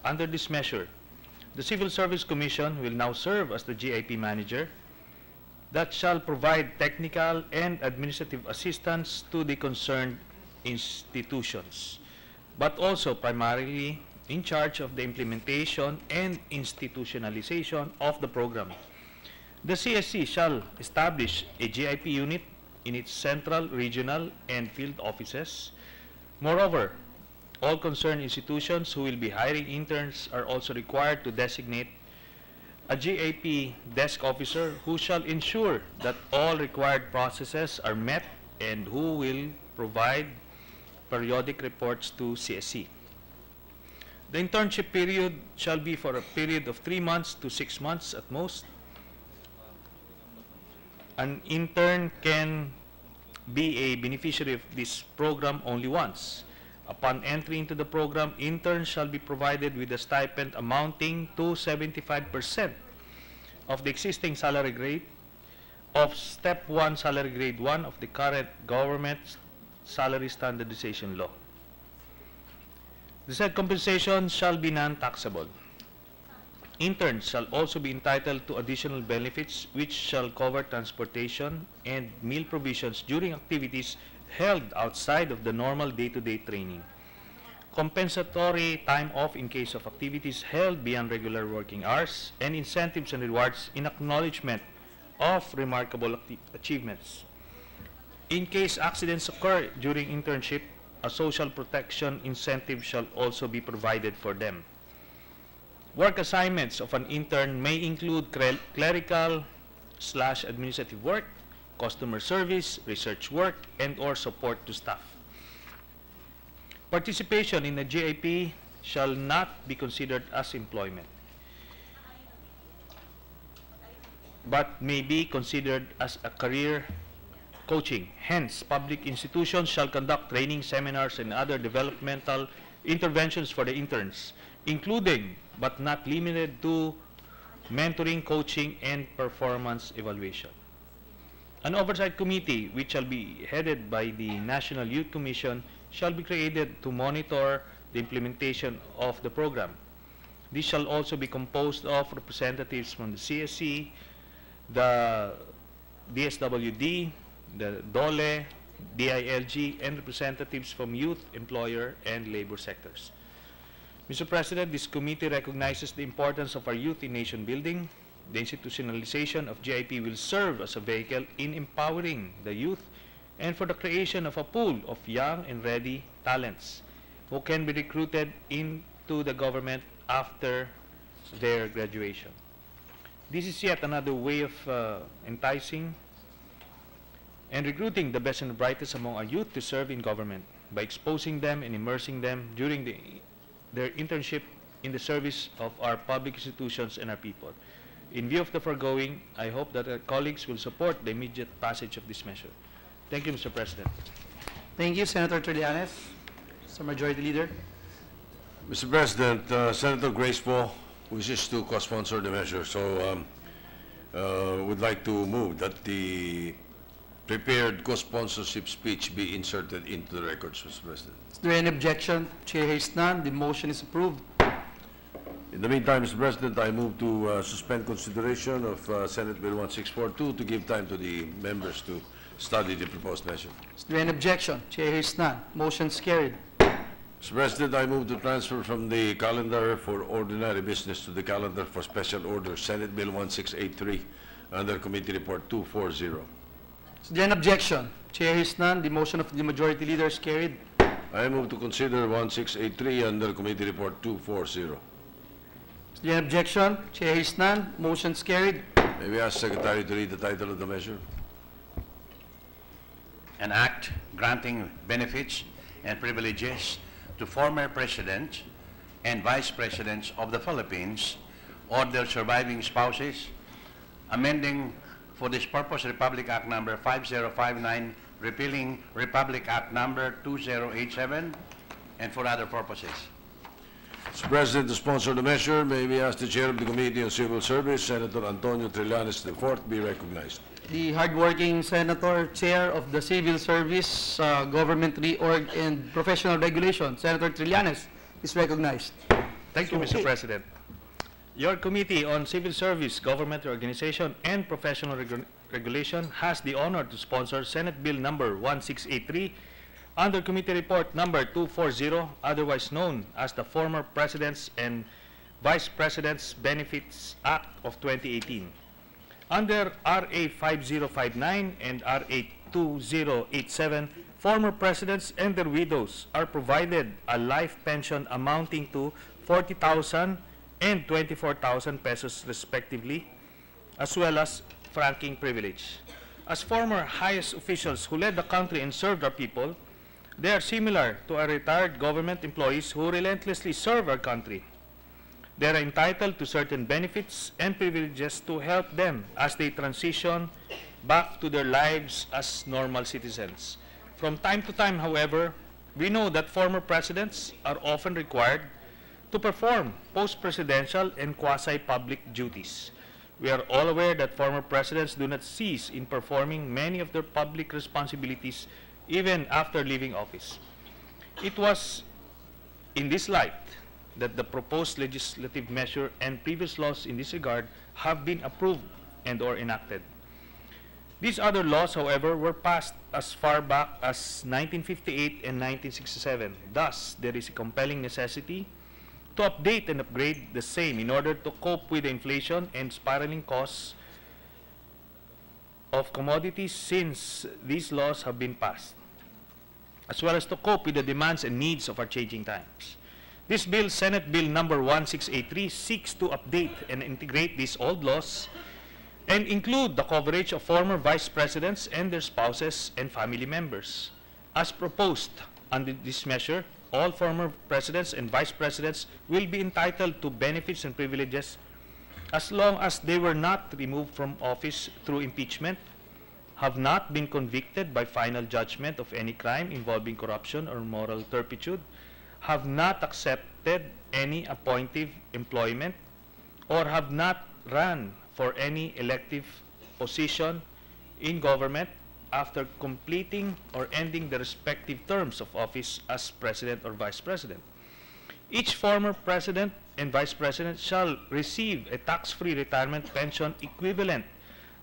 Under this measure, the Civil Service Commission will now serve as the GIP manager that shall provide technical and administrative assistance to the concerned institutions, but also primarily in charge of the implementation and institutionalization of the program. The CSC shall establish a GIP unit in its central, regional, and field offices. Moreover, all concerned institutions who will be hiring interns are also required to designate a GIP desk officer who shall ensure that all required processes are met and who will provide periodic reports to CSC. The internship period shall be for a period of 3 months to 6 months at most. An intern can be a beneficiary of this program only once. Upon entry into the program, interns shall be provided with a stipend amounting to 75% of the existing salary grade of Step 1 Salary Grade 1 of the current government salary standardization law. The said compensation shall be non-taxable. Interns shall also be entitled to additional benefits which shall cover transportation and meal provisions during activities held outside of the normal day-to-day training. Compensatory time off in case of activities held beyond regular working hours, and incentives and rewards in acknowledgement of remarkable achievements. In case accidents occur during internship, a social protection incentive shall also be provided for them. Work assignments of an intern may include clerical/administrative work, customer service, research work, and/or support to staff. Participation in a GIP shall not be considered as employment, but may be considered as a career coaching. Hence, public institutions shall conduct training, seminars, and other developmental interventions for the interns, including but not limited to mentoring, coaching, and performance evaluation. An oversight committee, which shall be headed by the National Youth Commission, shall be created to monitor the implementation of the program. This shall also be composed of representatives from the CSC, the DSWD, the DOLE, DILG, and representatives from youth, employer, and labor sectors. Mr. President, this committee recognizes the importance of our youth in nation building. The institutionalization of GIP will serve as a vehicle in empowering the youth and for the creation of a pool of young and ready talents who can be recruited into the government after their graduation. This is yet another way of enticing and recruiting the best and the brightest among our youth to serve in government by exposing them and immersing them during their internship in the service of our public institutions and our people. In view of the foregoing, I hope that our colleagues will support the immediate passage of this measure. Thank you, Mr. President. Thank you, Senator Trillanes. Mr. Majority Leader. Mr. President, Senator Grace Poe wishes to co-sponsor the measure, so would like to move that the prepared co-sponsorship speech be inserted into the records, Mr. President. Is there any objection? Chair hears none. The motion is approved. In the meantime, Mr. President, I move to suspend consideration of Senate Bill 1642 to give time to the members to study the proposed measure. Is there any objection? Chair hears none. Motion is carried. Mr. President, I move to transfer from the calendar for ordinary business to the calendar for special order Senate Bill 1683 under Committee Report 240. Is there an objection? Chair hears none. The motion of the Majority Leader is carried. I move to consider 1683 under Committee Report 240. Is there an objection? Chair hears none. Motion is carried. May we ask Secretary to read the title of the measure? an act granting benefits and privileges to former presidents and vice presidents of the Philippines or their surviving spouses, amending for this purpose Republic Act number 5059, repealing Republic Act number 2087, and for other purposes. Mr. President, to sponsor the measure, may we ask the Chair of the Committee on Civil Service, Senator Antonio Trillanes IV, be recognized. The hardworking Senator, Chair of the Civil Service, Government Reorg and Professional Regulation, Senator Trillanes, is recognized. Thank you, Mr. President. Your Committee on Civil Service, Government Organization, and Professional Regulation has the honor to sponsor Senate Bill number 1683 under Committee Report number 240, otherwise known as the Former Presidents and Vice Presidents Benefits Act of 2018. Under RA 5059 and RA 2087, former presidents and their widows are provided a life pension amounting to 40,000 and 24,000 pesos respectively, as well as franking privilege. As former highest officials who led the country and served our people, they are similar to our retired government employees who relentlessly serve our country. They are entitled to certain benefits and privileges to help them as they transition back to their lives as normal citizens. From time to time, however, we know that former presidents are often required to perform post-presidential and quasi-public duties. We are all aware that former presidents do not cease in performing many of their public responsibilities even after leaving office. It was in this light that the proposed legislative measure and previous laws in this regard have been approved and or enacted. These other laws, however, were passed as far back as 1958 and 1967. Thus, there is a compelling necessity to update and upgrade the same in order to cope with the inflation and spiraling costs of commodities since these laws have been passed, as well as to cope with the demands and needs of our changing times. This bill, Senate Bill number 1683, seeks to update and integrate these old laws and include the coverage of former vice presidents and their spouses and family members. As proposed under this measure, all former presidents and vice presidents will be entitled to benefits and privileges as long as they were not removed from office through impeachment, have not been convicted by final judgment of any crime involving corruption or moral turpitude, have not accepted any appointive employment, or have not run for any elective position in government after completing or ending the respective terms of office as president or vice president. Each former president and vice president shall receive a tax-free retirement pension equivalent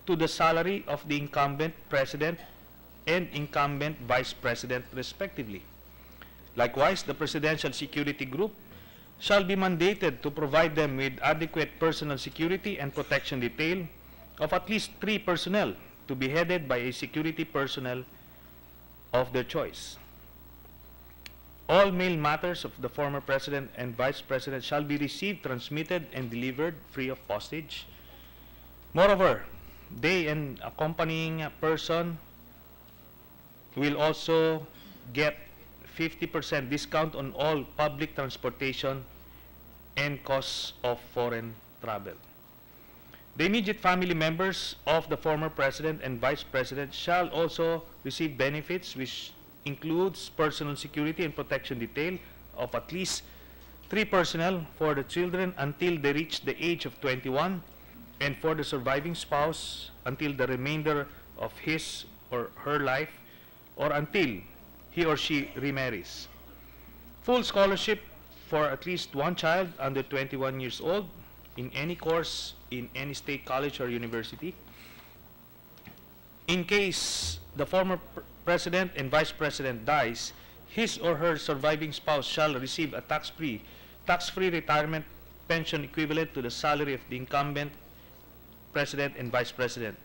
to the salary of the incumbent president and incumbent vice president respectively. Likewise, the Presidential Security Group shall be mandated to provide them with adequate personal security and protection detail of at least 3 personnel to be headed by a security personnel of their choice. All mail matters of the former president and vice president shall be received, transmitted, and delivered free of postage. Moreover, they and accompanying person will also get 50% discount on all public transportation and costs of foreign travel. The immediate family members of the former president and vice president shall also receive benefits which includes personal security and protection detail of at least 3 personnel for the children until they reach the age of 21, and for the surviving spouse until the remainder of his or her life, or until he or she remarries. Full scholarship for at least 1 child under 21 years old in any course in any state college or university. In case the former president and vice president dies, his or her surviving spouse shall receive a tax-free retirement pension equivalent to the salary of the incumbent president and vice president.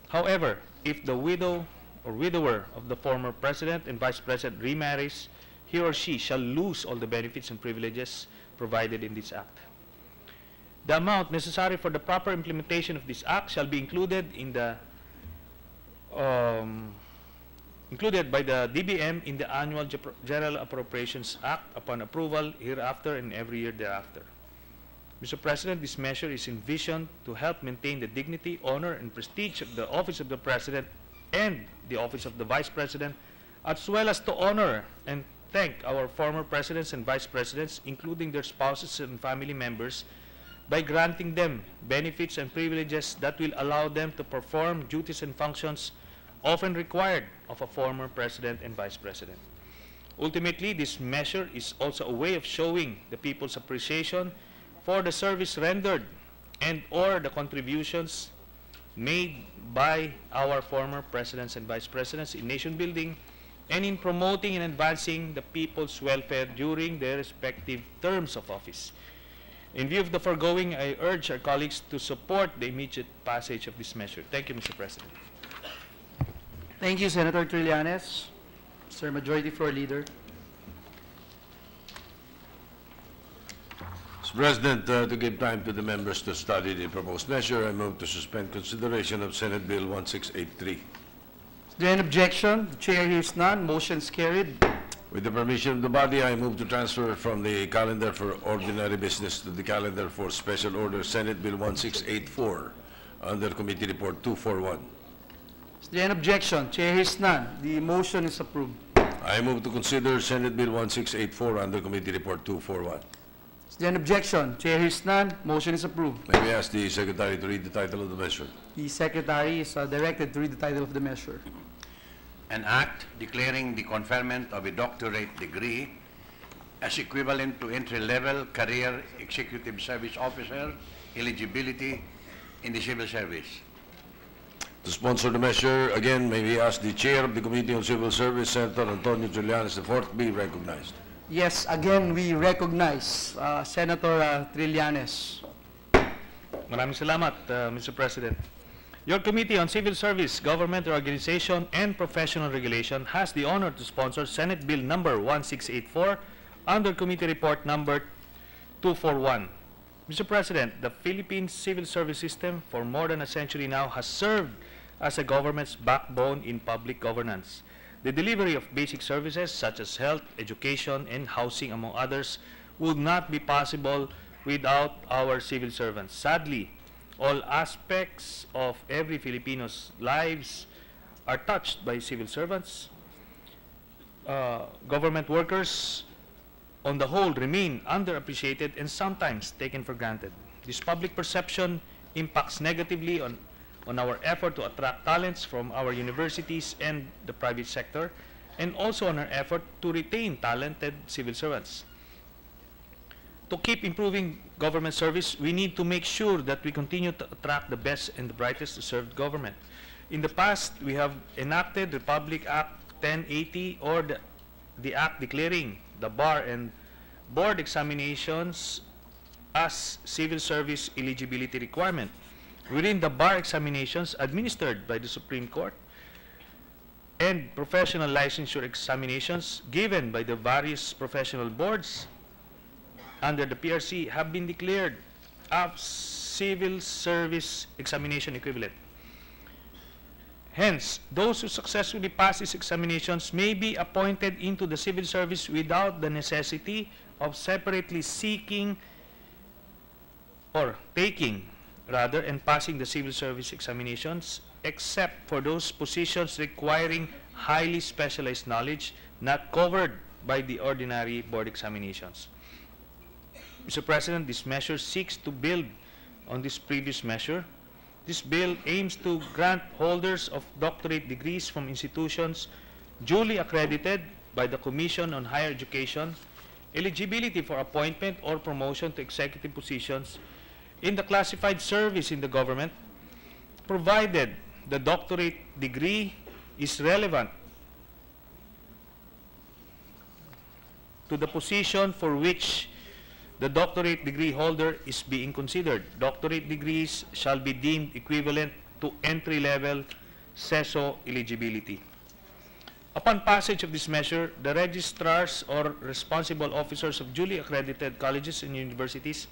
However, if the widow or widower of the former president and vice president remarries, he or she shall lose all the benefits and privileges provided in this act. The amount necessary for the proper implementation of this act shall be included in the included by the DBM in the Annual General Appropriations Act upon approval hereafter and every year thereafter. Mr. President, this measure is envisioned to help maintain the dignity, honor, and prestige of the Office of the President and the Office of the Vice President, as well as to honor and thank our former presidents and vice presidents, including their spouses and family members, by granting them benefits and privileges that will allow them to perform duties and functions often required of a former president and vice president. Ultimately, this measure is also a way of showing the people's appreciation for the service rendered and or the contributions made by our former presidents and vice presidents in nation building and in promoting and advancing the people's welfare during their respective terms of office. In view of the foregoing, I urge our colleagues to support the immediate passage of this measure. Thank you, Mr. President. Thank you, Senator Trillanes. Mr. Majority Floor Leader. Mr. President, to give time to the members to study the proposed measure, I move to suspend consideration of Senate Bill 1683. Is there an objection? The Chair hears none. Motion is carried. With the permission of the body, I move to transfer from the calendar for ordinary business to the calendar for special order Senate Bill 1684 under Committee Report 241. Is there an objection? Chair hears none. The motion is approved. I move to consider Senate Bill 1684 under Committee Report 241. Is there an objection? Chair hears none. Motion is approved. May we ask the Secretary to read the title of the measure? The Secretary is directed to read the title of the measure. An act declaring the conferment of a doctorate degree as equivalent to entry-level career executive service officer eligibility in the civil service. To sponsor the measure, again, may we ask the Chair of the Committee on Civil Service, Senator Antonio Trillanes IV, be recognized. Yes, again, we recognize Senator Trillanes. Maraming salamat, Mr. President. Your Committee on Civil Service, Government Organization, and Professional Regulation has the honor to sponsor Senate Bill number 1684 under Committee Report number 241. Mr. President, the Philippine civil service system for more than a century now has served as a government's backbone in public governance. The delivery of basic services such as health, education, and housing, among others, would not be possible without our civil servants. Sadly, all aspects of every Filipino's lives are touched by civil servants. Government workers, on the whole, remain underappreciated and sometimes taken for granted. This public perception impacts negatively on our effort to attract talents from our universities and the private sector, and also on our effort to retain talented civil servants. To keep improving government service, we need to make sure that we continue to attract the best and the brightest to serve government. In the past, we have enacted Republic Act 1080, or the act declaring the bar and board examinations as civil service eligibility requirement. Within the bar examinations administered by the Supreme Court and professional licensure examinations given by the various professional boards under the PRC have been declared as civil service examination equivalent. Hence, those who successfully pass these examinations may be appointed into the civil service without the necessity of separately seeking or taking, rather, and passing the civil service examinations, except for those positions requiring highly specialized knowledge not covered by the ordinary board examinations. Mr. President, this measure seeks to build on this previous measure. This bill aims to grant holders of doctorate degrees from institutions duly accredited by the Commission on Higher Education eligibility for appointment or promotion to executive positions in the classified service in the government, provided the doctorate degree is relevant to the position for which the doctorate degree holder is being considered. Doctorate degrees shall be deemed equivalent to entry-level CESO eligibility. Upon passage of this measure, the registrars or responsible officers of duly accredited colleges and universities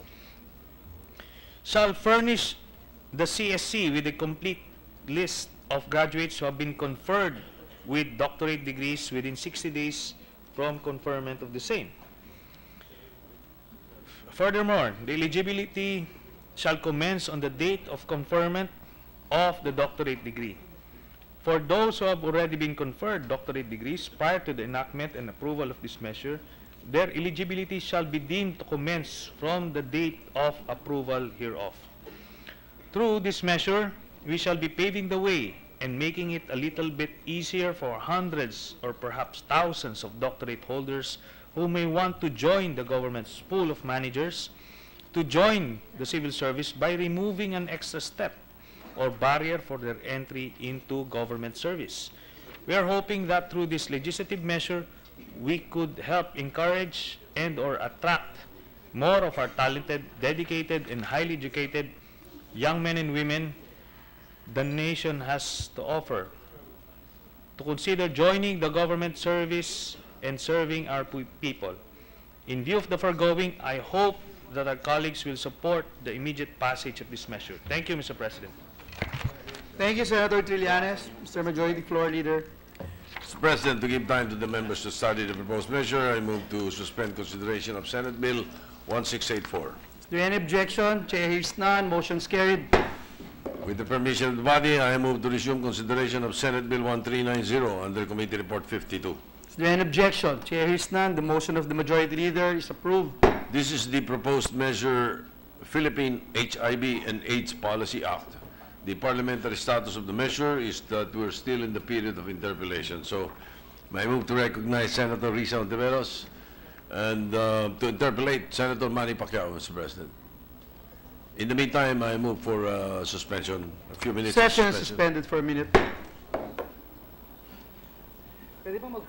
shall furnish the CSC with a complete list of graduates who have been conferred with doctorate degrees within 60 days from conferment of the same. Furthermore, the eligibility shall commence on the date of conferment of the doctorate degree. For those who have already been conferred doctorate degrees prior to the enactment and approval of this measure, their eligibility shall be deemed to commence from the date of approval hereof. Through this measure, we shall be paving the way and making it a little bit easier for hundreds or perhaps thousands of doctorate holders who may want to join the government's pool of managers to join the civil service by removing an extra step or barrier for their entry into government service. We are hoping that through this legislative measure, we could help encourage and or attract more of our talented, dedicated, and highly educated young men and women the nation has to offer to consider joining the government service and serving our people. In view of the foregoing, I hope that our colleagues will support the immediate passage of this measure. Thank you, Mr. President. Thank you, Senator Trillanes. Mr. Majority Floor Leader. Mr. President, to give time to the members to study the proposed measure, I move to suspend consideration of Senate Bill 1684. Is there any objection? Chair hears none. Motion's carried. With the permission of the body, I move to resume consideration of Senate Bill 1390 under Committee Report 52. Is there any objection? Chair hears none. The motion of the Majority Leader is approved. This is the proposed measure, Philippine HIV and AIDS Policy Act. The parliamentary status of the measure is that we're still in the period of interpolation. So, I move to recognize Senator Risa Ontiveros and to interpolate Senator Manny Pacquiao, Mr. President. In the meantime, I move for suspension, a few minutes. Session is suspended for a minute. Pwede ba mag-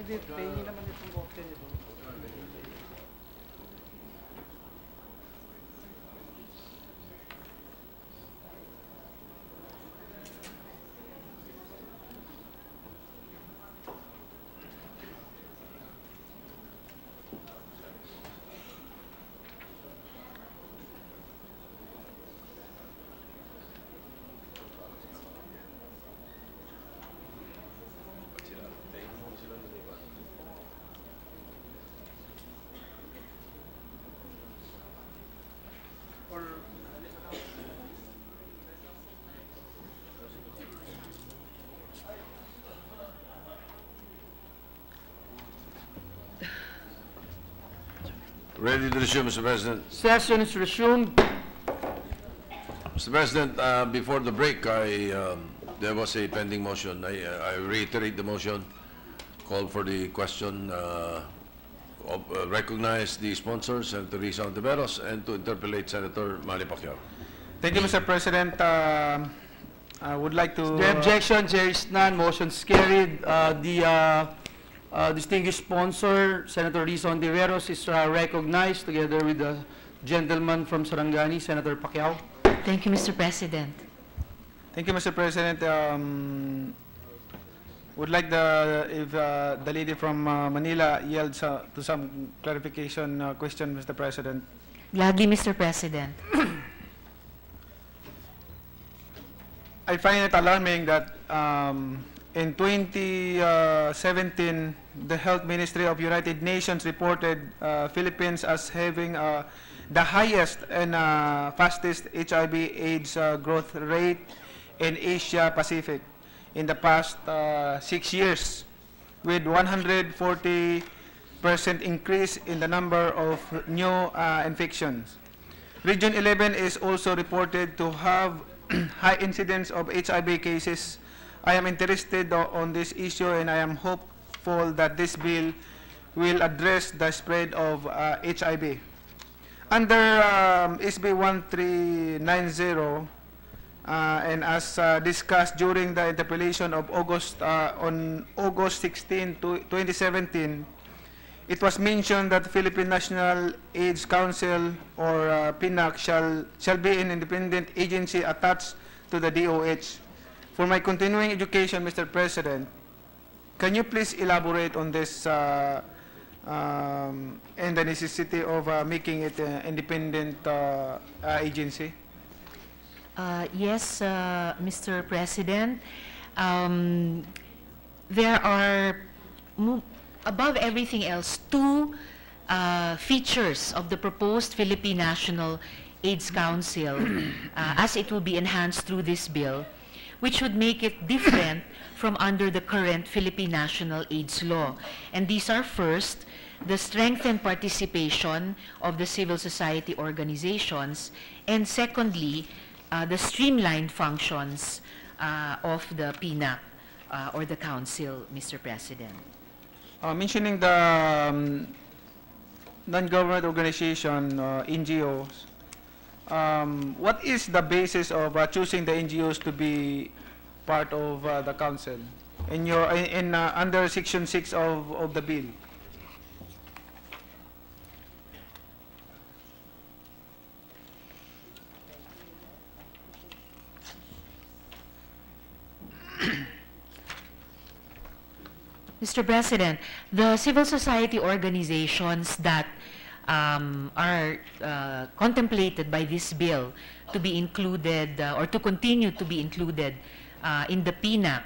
Pengi naman itong cocktail nito. Ready to resume, Mr. President. Session is resumed. Mr. President, before the break, there was a pending motion. I reiterate the motion, call for the question, recognize the sponsors, Senator Risa Ontiveros, and to interpolate Senator Manny Pacquiao. Thank you, Mr. President. I would like to... Is there objection? Chair is none. Motion's carried. The distinguished sponsor, Senator Risa Ontiveros, is recognized together with the gentleman from Sarangani, Senator Pacquiao. Thank you, Mr. President. Thank you, Mr. President. Would like if the lady from Manila yields to some clarification question, Mr. President. Gladly, Mr. President. I find it alarming that in 2017, the Health Ministry of United Nations reported Philippines as having the highest and fastest HIV/AIDS growth rate in Asia Pacific in the past 6 years, with 140% increase in the number of new infections. Region 11 is also reported to have high incidence of HIV cases. I am interested on this issue, and I am hopeful that this bill will address the spread of HIV. Under SB 1390, and as discussed during the interpellation of on August 16, 2017, it was mentioned that the Philippine National AIDS Council or PNAC shall be an independent agency attached to the DOH. For my continuing education, Mr. President, can you please elaborate on this and the necessity of making it an independent agency? Yes, Mr. President. There are, above everything else, two features of the proposed Philippine National AIDS Council, as it will be enhanced through this bill, which would make it different from under the current Philippine National AIDS law. And these are, first, the strengthened participation of the civil society organizations, and secondly, the streamlined functions of the PNAC or the Council, Mr. President. Mentioning the non-government organization, NGOs, what is the basis of choosing the NGOs to be part of the council under Section 6 of the bill? Mr. President, the civil society organizations that are contemplated by this bill to be included or to continue to be included in the PNAC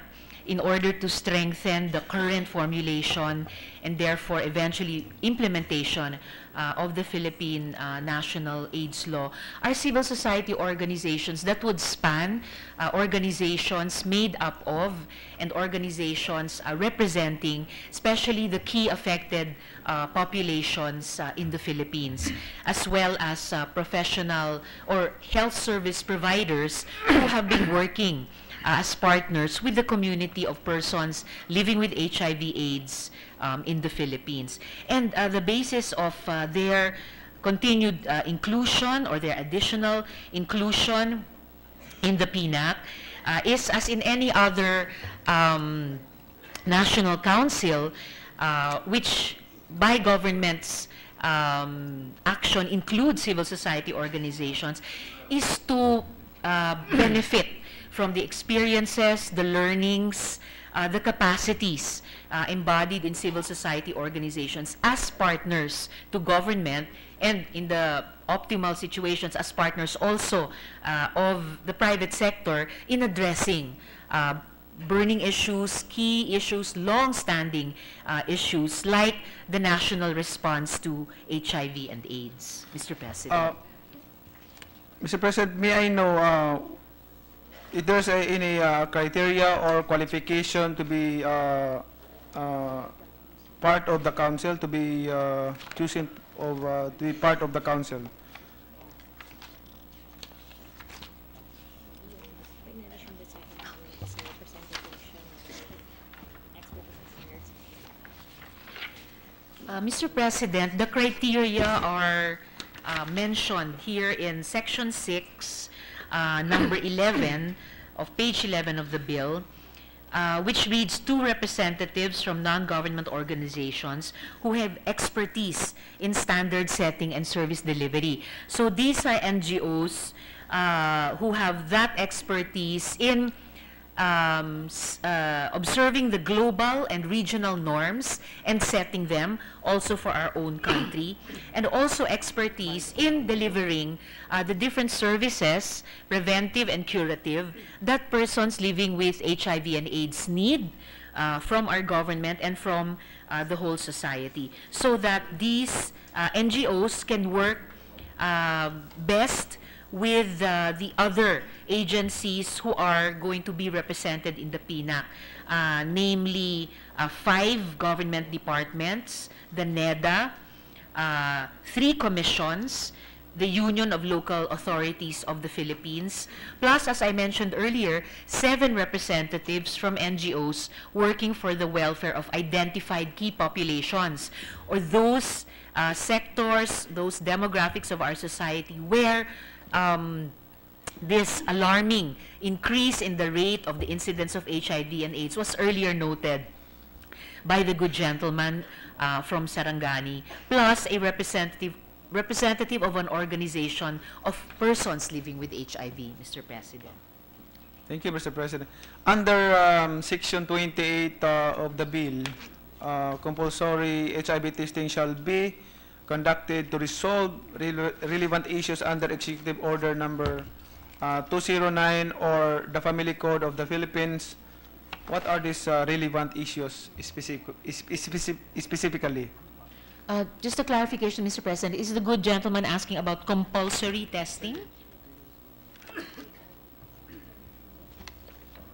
in order to strengthen the current formulation and therefore eventually implementation of the Philippine National AIDS Law are civil society organizations that would span organizations made up of and organizations representing especially the key affected populations in the Philippines, as well as professional or health service providers who have been working as partners with the community of persons living with HIV/AIDS in the Philippines. And the basis of their continued inclusion or their additional inclusion in the PNAC is, as in any other national council, which by government's action includes civil society organizations, is to benefit from the experiences, the learnings, the capacities embodied in civil society organizations as partners to government, and in the optimal situations as partners also of the private sector in addressing burning issues, key issues, long-standing issues like the national response to HIV and AIDS. Mr. President. Mr. President, may I know if there's any criteria or qualification to be part of the council, to be choosing of to be part of the council? Mr. President, the criteria are mentioned here in Section 6, number 11 of page 11 of the bill, which reads 2 representatives from non-government organizations who have expertise in standard setting and service delivery. So these are NGOs who have that expertise in observing the global and regional norms and setting them also for our own country, and also expertise in delivering the different services, preventive and curative, that persons living with HIV and AIDS need from our government and from the whole society, so that these NGOs can work best with the other agencies who are going to be represented in the PNAC, namely 5 government departments, the NEDA, 3 commissions, the Union of Local Authorities of the Philippines, plus, as I mentioned earlier, 7 representatives from NGOs working for the welfare of identified key populations, or those sectors, those demographics of our society where this alarming increase in the rate of the incidence of HIV and AIDS was earlier noted by the good gentleman from Sarangani, plus a representative of an organization of persons living with HIV, Mr. President. Thank you, Mr. President. Under Section 28 of the bill, compulsory HIV testing shall be conducted to resolve relevant issues under Executive Order number 209 or the Family Code of the Philippines. What are these relevant issues specifically? Just a clarification, Mr. President, is the good gentleman asking about compulsory testing?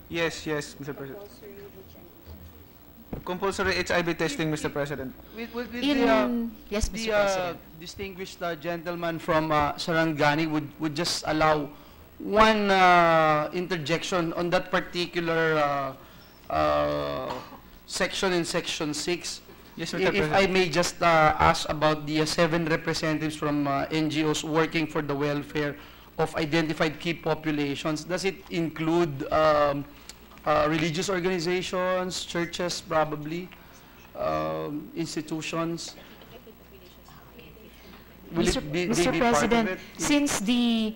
Yes, Mr. President. Compulsory HIV testing, Mr. President. With Yes, Mr. President. distinguished gentleman from Sarangani would just allow one interjection on that particular section in Section 6. Yes, Mr. If President. I may just ask about the 7 representatives from NGOs working for the welfare of identified key populations. Does it include religious organizations, churches probably, institutions? Will Mr. it be Mr. be part of President, it? since the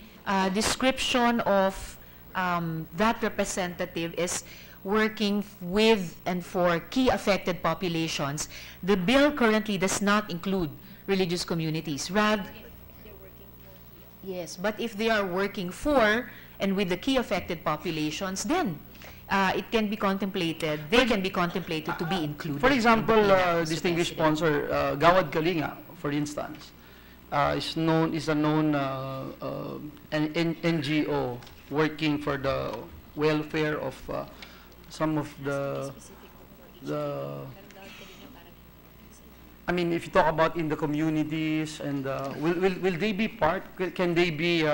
description of that representative is working with and for key affected populations, the bill currently does not include religious communities. Rather, yes, but if they are working for and with the key affected populations, then it can be contemplated, they can be contemplated to be included. For example, in the bill, Mr. distinguished President. sponsor, Gawad Kalinga, for instance, is a known NGO working for the welfare of some of the I mean, if you talk about in the communities, and will they be part? Can they be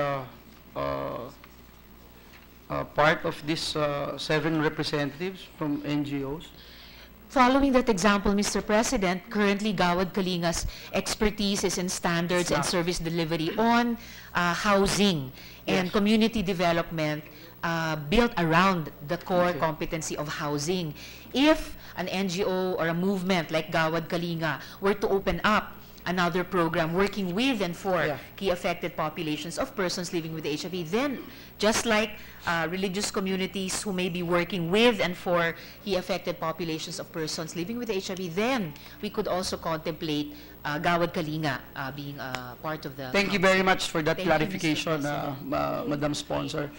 part of these 7 representatives from NGOs? Following that example, Mr. President, currently Gawad Kalinga's expertise is in standards and service delivery on housing and community development built around the core competency of housing. If an NGO or a movement like Gawad Kalinga were to open up another program working with and for key affected populations of persons living with HIV, then just like religious communities who may be working with and for key affected populations of persons living with HIV, then we could also contemplate Gawad Kalinga being part of the Thank you very much for that Thank you, Mr. clarification, President. Madam Sponsor.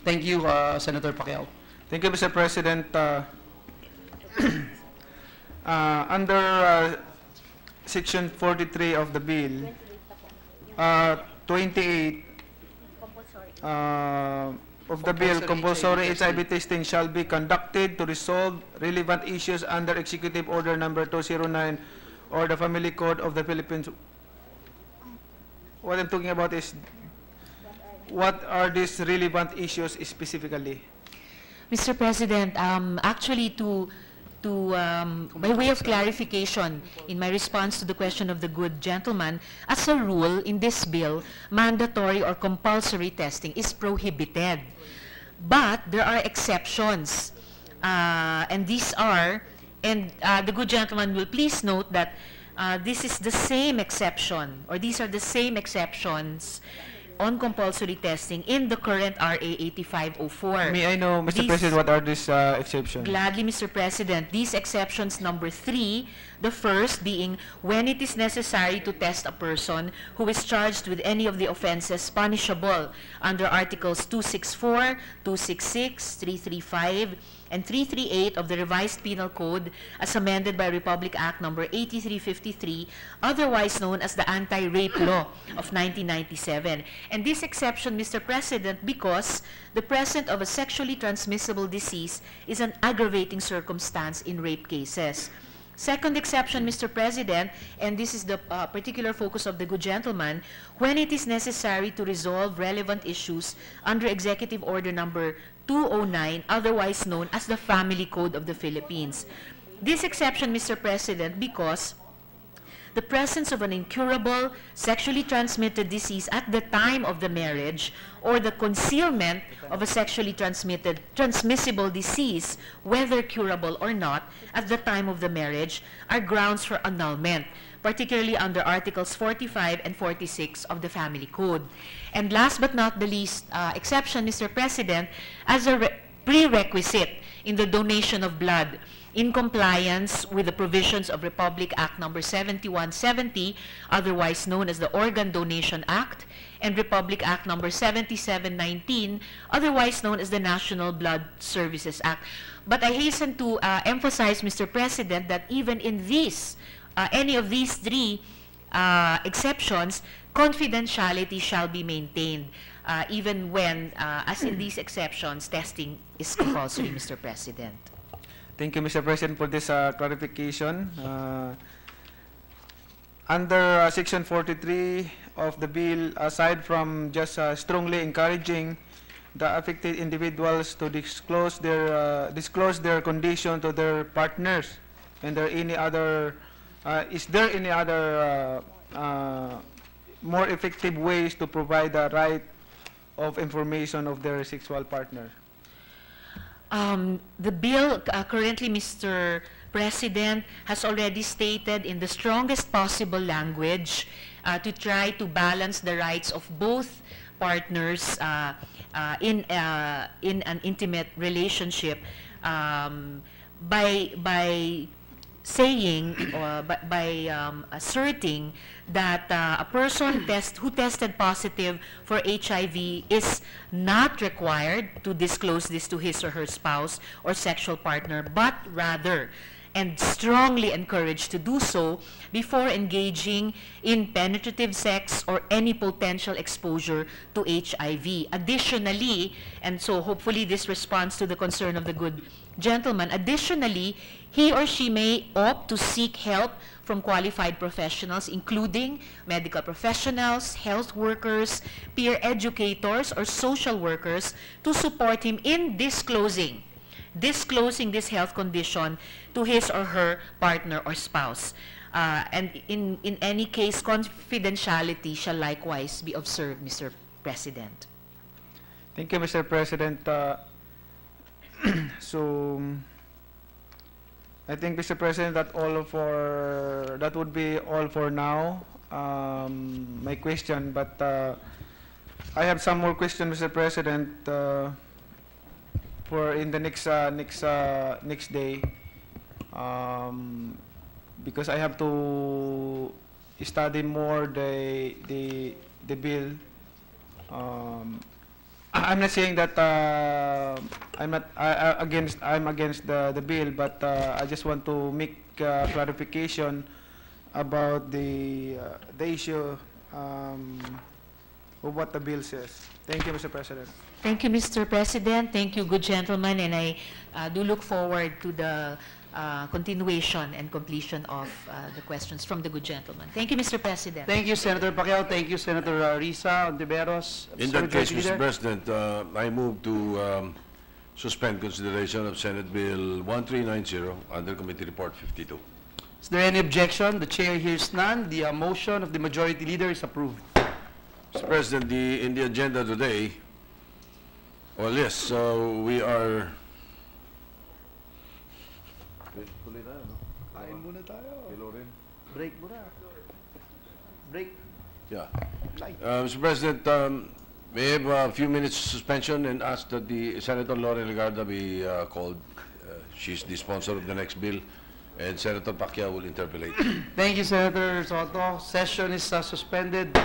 Thank you, Senator Pacquiao. Thank you, Mr. President. Under Section 43 of the bill, 28 of the bill, compulsory HIV testing shall be conducted to resolve relevant issues under Executive Order number 209 or the Family Code of the Philippines. What I'm talking about is, what are these relevant issues specifically? Mr. President, actually by way of clarification, in my response to the question of the good gentleman, as a rule in this bill, mandatory or compulsory testing is prohibited. But there are exceptions, and these are, and the good gentleman will please note that this is the same exception, or these are the same exceptions on compulsory testing in the current RA 8504. May I know, Mr. President, what are these exceptions? Gladly, Mr. President. These exceptions, number 3, the first being when it is necessary to test a person who is charged with any of the offenses punishable under Articles 264, 266, 335, and 338 of the Revised Penal Code as amended by Republic Act number 8353, otherwise known as the Anti-Rape Law of 1997. And this exception, Mr. President, because the presence of a sexually transmissible disease is an aggravating circumstance in rape cases. Second exception, Mr. President, and this is the particular focus of the good gentleman, when it is necessary to resolve relevant issues under Executive Order number 209, otherwise known as the Family Code of the Philippines. This exception, Mr. President, because the presence of an incurable sexually transmitted disease at the time of the marriage, or the concealment of a sexually transmissible disease, whether curable or not, at the time of the marriage, are grounds for annulment, particularly under Articles 45 and 46 of the Family Code. And last but not the least exception, Mr. President, as a prerequisite in the donation of blood, in compliance with the provisions of Republic Act number 7170, otherwise known as the Organ Donation Act, and Republic Act number 7719, otherwise known as the National Blood Services Act. But I hasten to emphasize, Mr. President, that even in these, any of these three exceptions, confidentiality shall be maintained, even when, as in these exceptions, testing is compulsory, Mr. President. Thank you, Mr. President, for this clarification. Under Section 43 of the bill, aside from just strongly encouraging the affected individuals to disclose their condition to their partners, and is there any other more effective ways to provide the right of information of their sexual partner? The bill currently, Mr. President, has already stated in the strongest possible language to try to balance the rights of both partners in an intimate relationship by saying, by asserting that a person who tested positive for HIV is not required to disclose this to his or her spouse or sexual partner, but rather, and strongly encouraged to do so before engaging in penetrative sex or any potential exposure to HIV. Additionally, and so hopefully this responds to the concern of the good gentleman, additionally, he or she may opt to seek help from qualified professionals, including medical professionals, health workers, peer educators, or social workers to support him in disclosing this health condition to his or her partner or spouse. And in any case, confidentiality shall likewise be observed, Mr. President. Thank you, Mr. President. So, I think, Mr. President, that would be all for now. My question, but I have some more questions, Mr. President, for in the next day, because I have to study more the bill. I'm not saying that I'm against the bill, but I just want to make clarification about the issue of what the bill says. Thank you, Mr. President. Thank you, Mr. President. Thank you, good gentlemen, and I do look forward to the continuation and completion of the questions from the good gentleman. Thank you, Mr. President. Thank you, Senator Pacquiao. Thank you, Senator Risa Ontiveros. In that case, Mr. President, I move to suspend consideration of Senate Bill 1390 under Committee Report 52. Is there any objection? The chair hears none. The motion of the majority leader is approved. Mr. President, in the agenda today, well, yes, we are... Kain muna tayo. Break muna. Break. Yeah. Mr. President, may I have a few minutes suspension and ask that the Senator Lauren Legarda be called. She's the sponsor of the next bill, and Senator Pacquiao will interpolate. Thank you, Senator Soto. Session is suspended.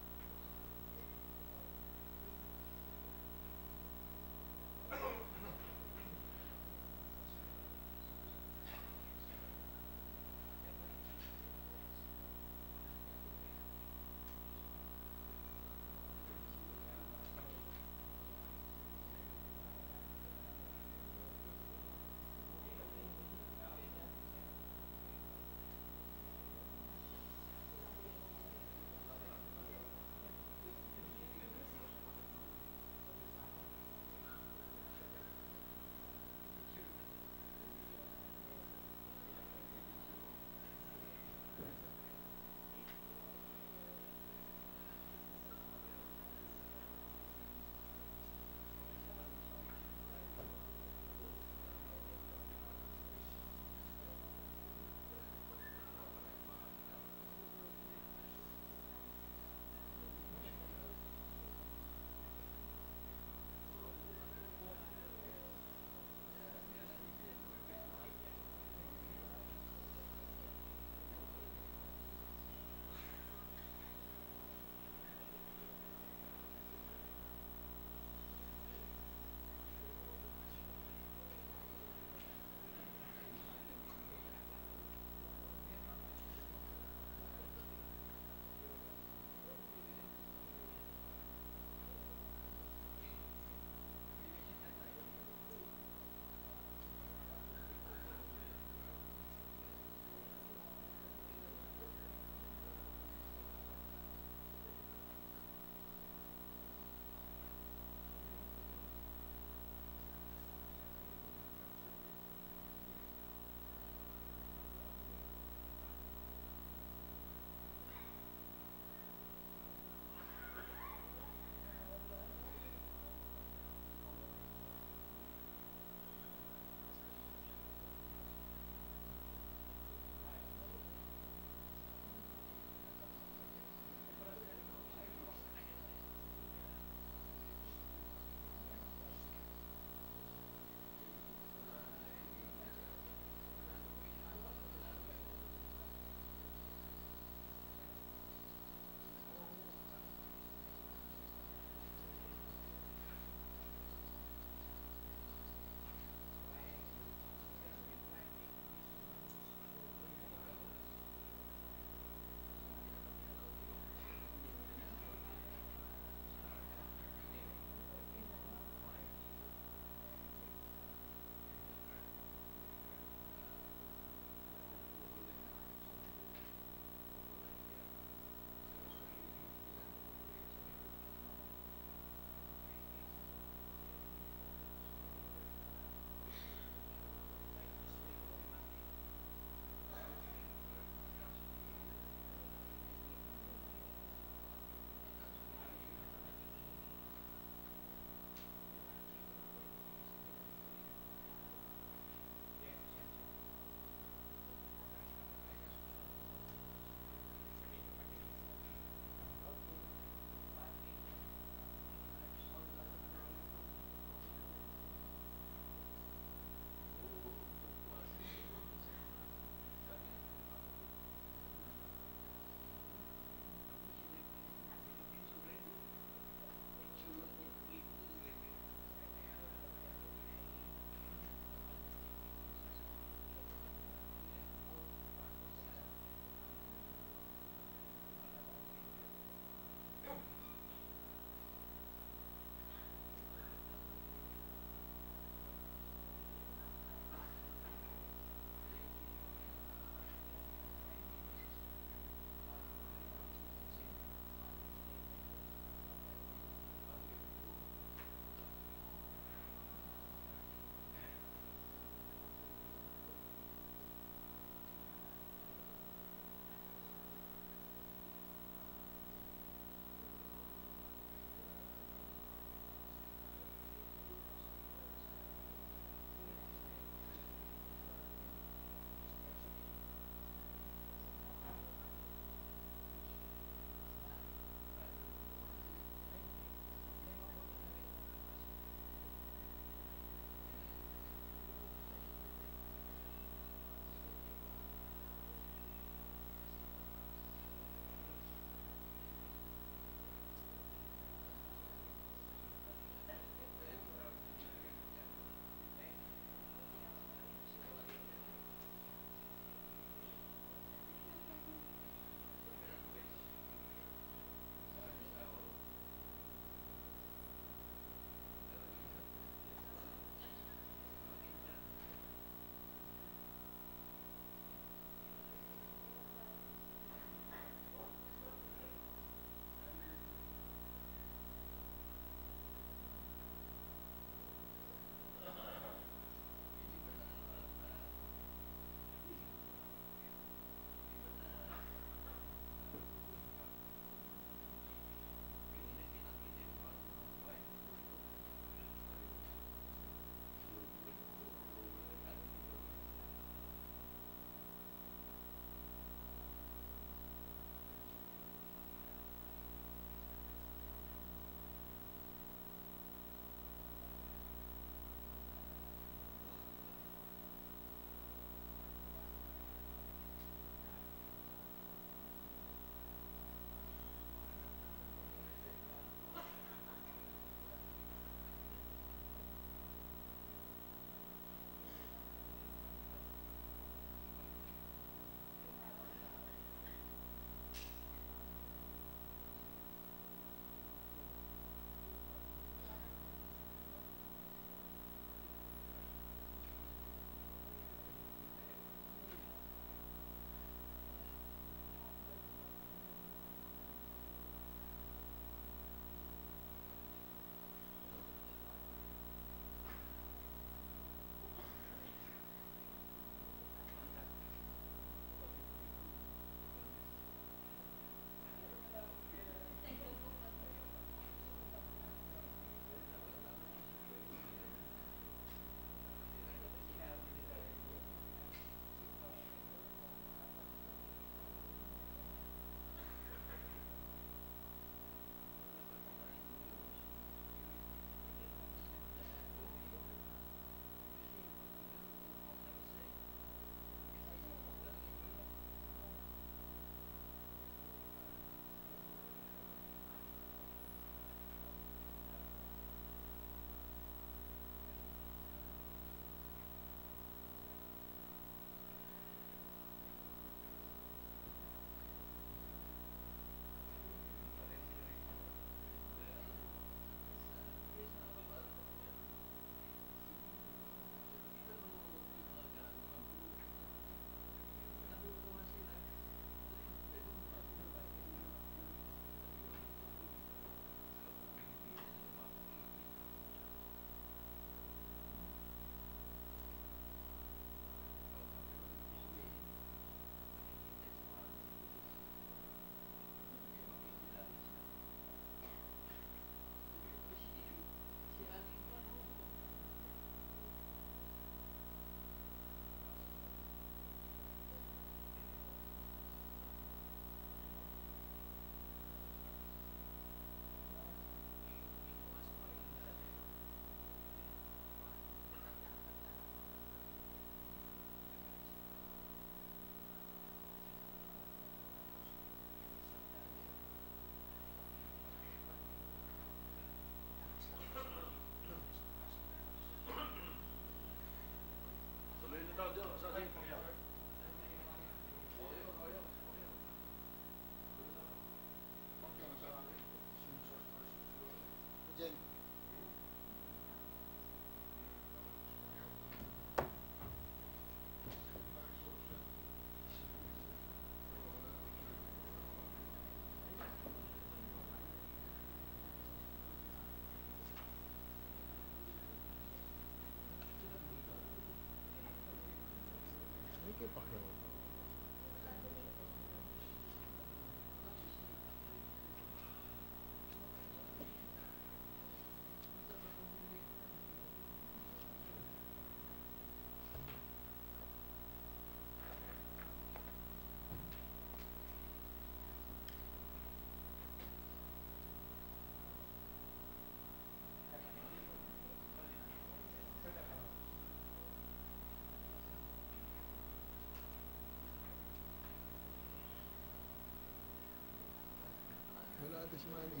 Wala ata si Manny.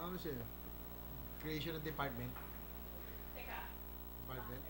Ano siya? Creation of department. Department.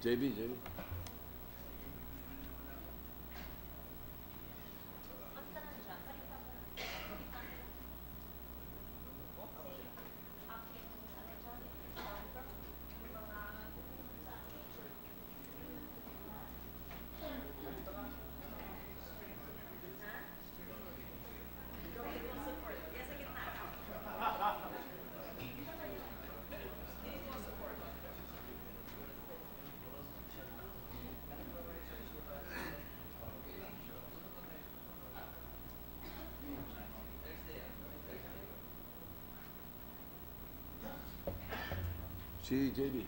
JB. Si JB.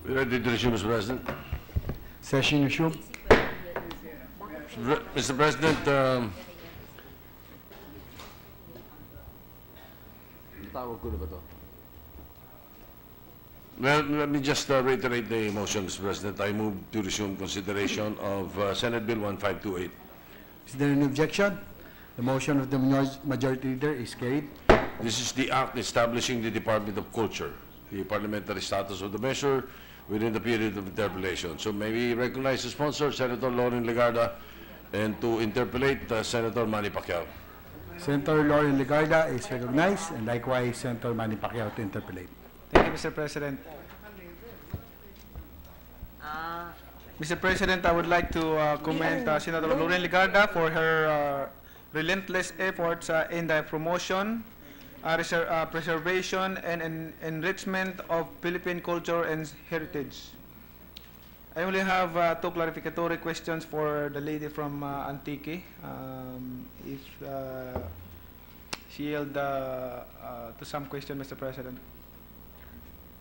We ready to resume, Mr. President? Session resumed. Mr. President, tawag ko na ba to? Well, let me just reiterate the motion, Mr. President. I move to resume consideration of Senate Bill 1528. Is there any objection? The motion of the majority leader is carried. This is the act establishing the Department of Culture, the parliamentary status of the measure within the period of interpolation. So may we recognize the sponsor, Senator Lauren Legarda, and to interpolate, Senator Manny Pacquiao. Senator Lauren Legarda is recognized, and likewise Senator Manny Pacquiao to interpolate. Thank you, Mr. President. Mr. President, I would like to commend Senator Lauren Legarda for her relentless efforts in the promotion, preservation, and enrichment of Philippine culture and heritage. I only have two clarificatory questions for the lady from Antique. If she yield to some question, Mr. President.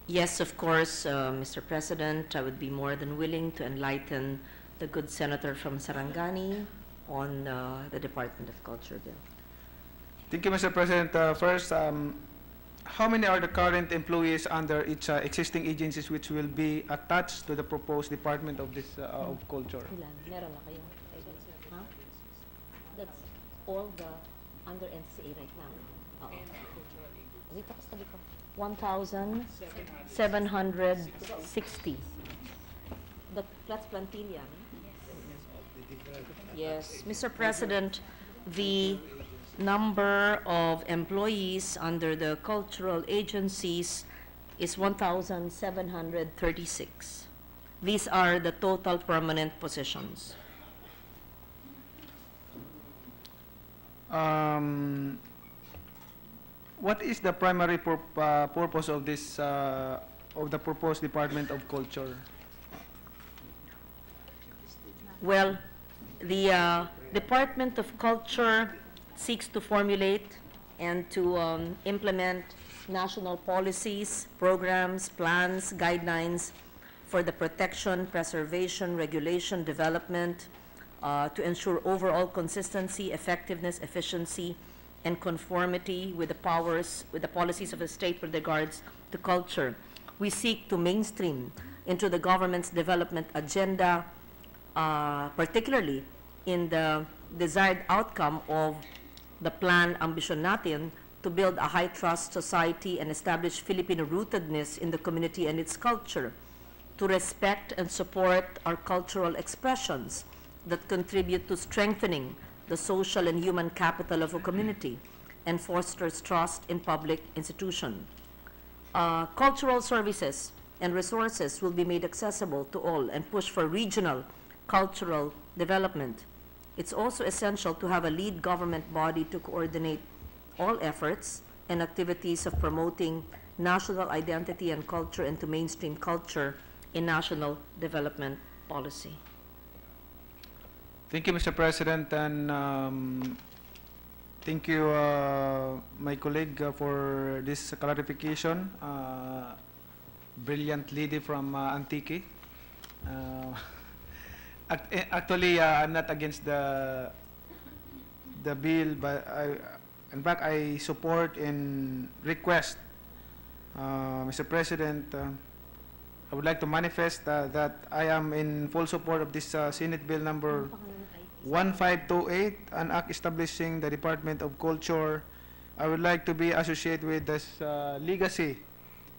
Yes, of course, Mr. President, I would be more than willing to enlighten the good senator from Sarangani on the Department of Culture bill. Thank you, Mr. President. First, how many are the current employees under its existing agencies which will be attached to the proposed Department of this of Culture? Ilan? Meron na kayo? Huh? That's all the under NCA right now. Wait, tapos tabi ko. 1,760. That's plantilla. Yes, Mr. President, the number of employees under the cultural agencies is 1,736. These are the total permanent positions. What is the primary purpose of this of the proposed Department of Culture? Well, the Department of Culture seeks to formulate and to implement national policies, programs, plans, guidelines for the protection, preservation, regulation, development, to ensure overall consistency, effectiveness, efficiency, and conformity with the policies of the state with regards to culture. We seek to mainstream into the government's development agenda, particularly in the desired outcome of the plan Ambisyon Natin to build a high-trust society and establish Filipino rootedness in the community and its culture, to respect and support our cultural expressions that contribute to strengthening the social and human capital of a community and fosters trust in public institutions. Cultural services and resources will be made accessible to all and push for regional cultural development. It's also essential to have a lead government body to coordinate all efforts and activities of promoting national identity and culture and to mainstream culture in national development policy. Thank you, Mr. President, and thank you, my colleague, for this clarification. Brilliant lady from Antique. Actually, I'm not against the bill, but in fact, I support and request, Mr. President, I would like to manifest that I am in full support of this Senate Bill number 1528, an act establishing the Department of Culture. I would like to be associated with this legacy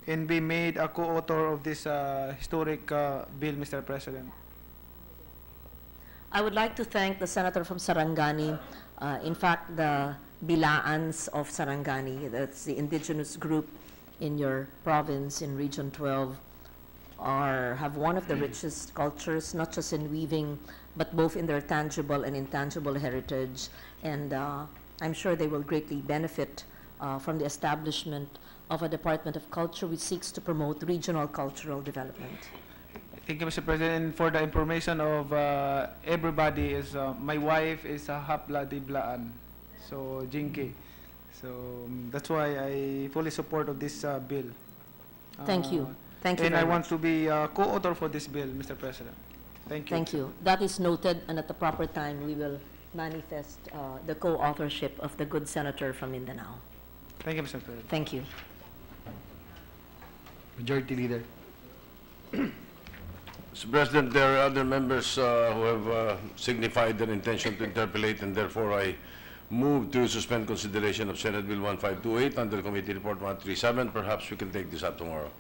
and be made a co-author of this historic bill, Mr. President. I would like to thank the senator from Sarangani. In fact, the Bilaans of Sarangani, that's the indigenous group in your province in Region 12, have one of the richest cultures, not just in weaving, but both in their tangible and intangible heritage. And I'm sure they will greatly benefit from the establishment of a Department of Culture which seeks to promote regional cultural development. Thank you, Mr. President. For the information of everybody, is my wife is a Hapla di Blaan, so Jinky. So that's why I fully support of this bill. Thank you. Thank you and very I want much. to be co-author for this bill, Mr. President. Thank you. Thank you. That is noted, and at the proper time, we will manifest the co-authorship of the good senator from Mindanao. Thank you, Mr. President. Thank you. Majority Leader. Mr. President, there are other members who have signified their intention to interpolate, and therefore I move to suspend consideration of Senate Bill 1528 under Committee Report 137. Perhaps we can take this up tomorrow.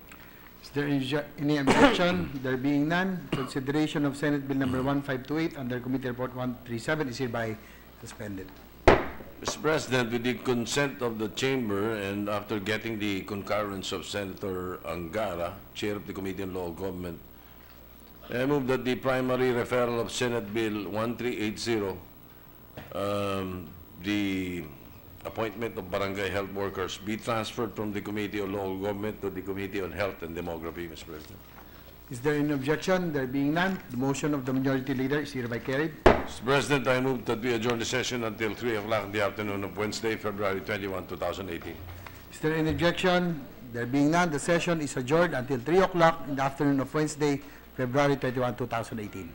Is there any objection? There being none, consideration of Senate Bill number 1528 under Committee Report 137 is hereby suspended. Mr. President, with the consent of the Chamber and after getting the concurrence of Senator Angara, Chair of the Committee on Law of Government, I move that the primary referral of Senate Bill 1380, the appointment of barangay health workers, be transferred from the Committee on Law of Government to the Committee on Health and Demography, Mr. President. Is there any objection? There being none, the motion of the Majority Leader is hereby carried. Mr. President, I move that we adjourn the session until 3 o'clock in the afternoon of Wednesday, February 21, 2018. Is there any objection? There being none, the session is adjourned until 3 o'clock in the afternoon of Wednesday, February 21, 2018.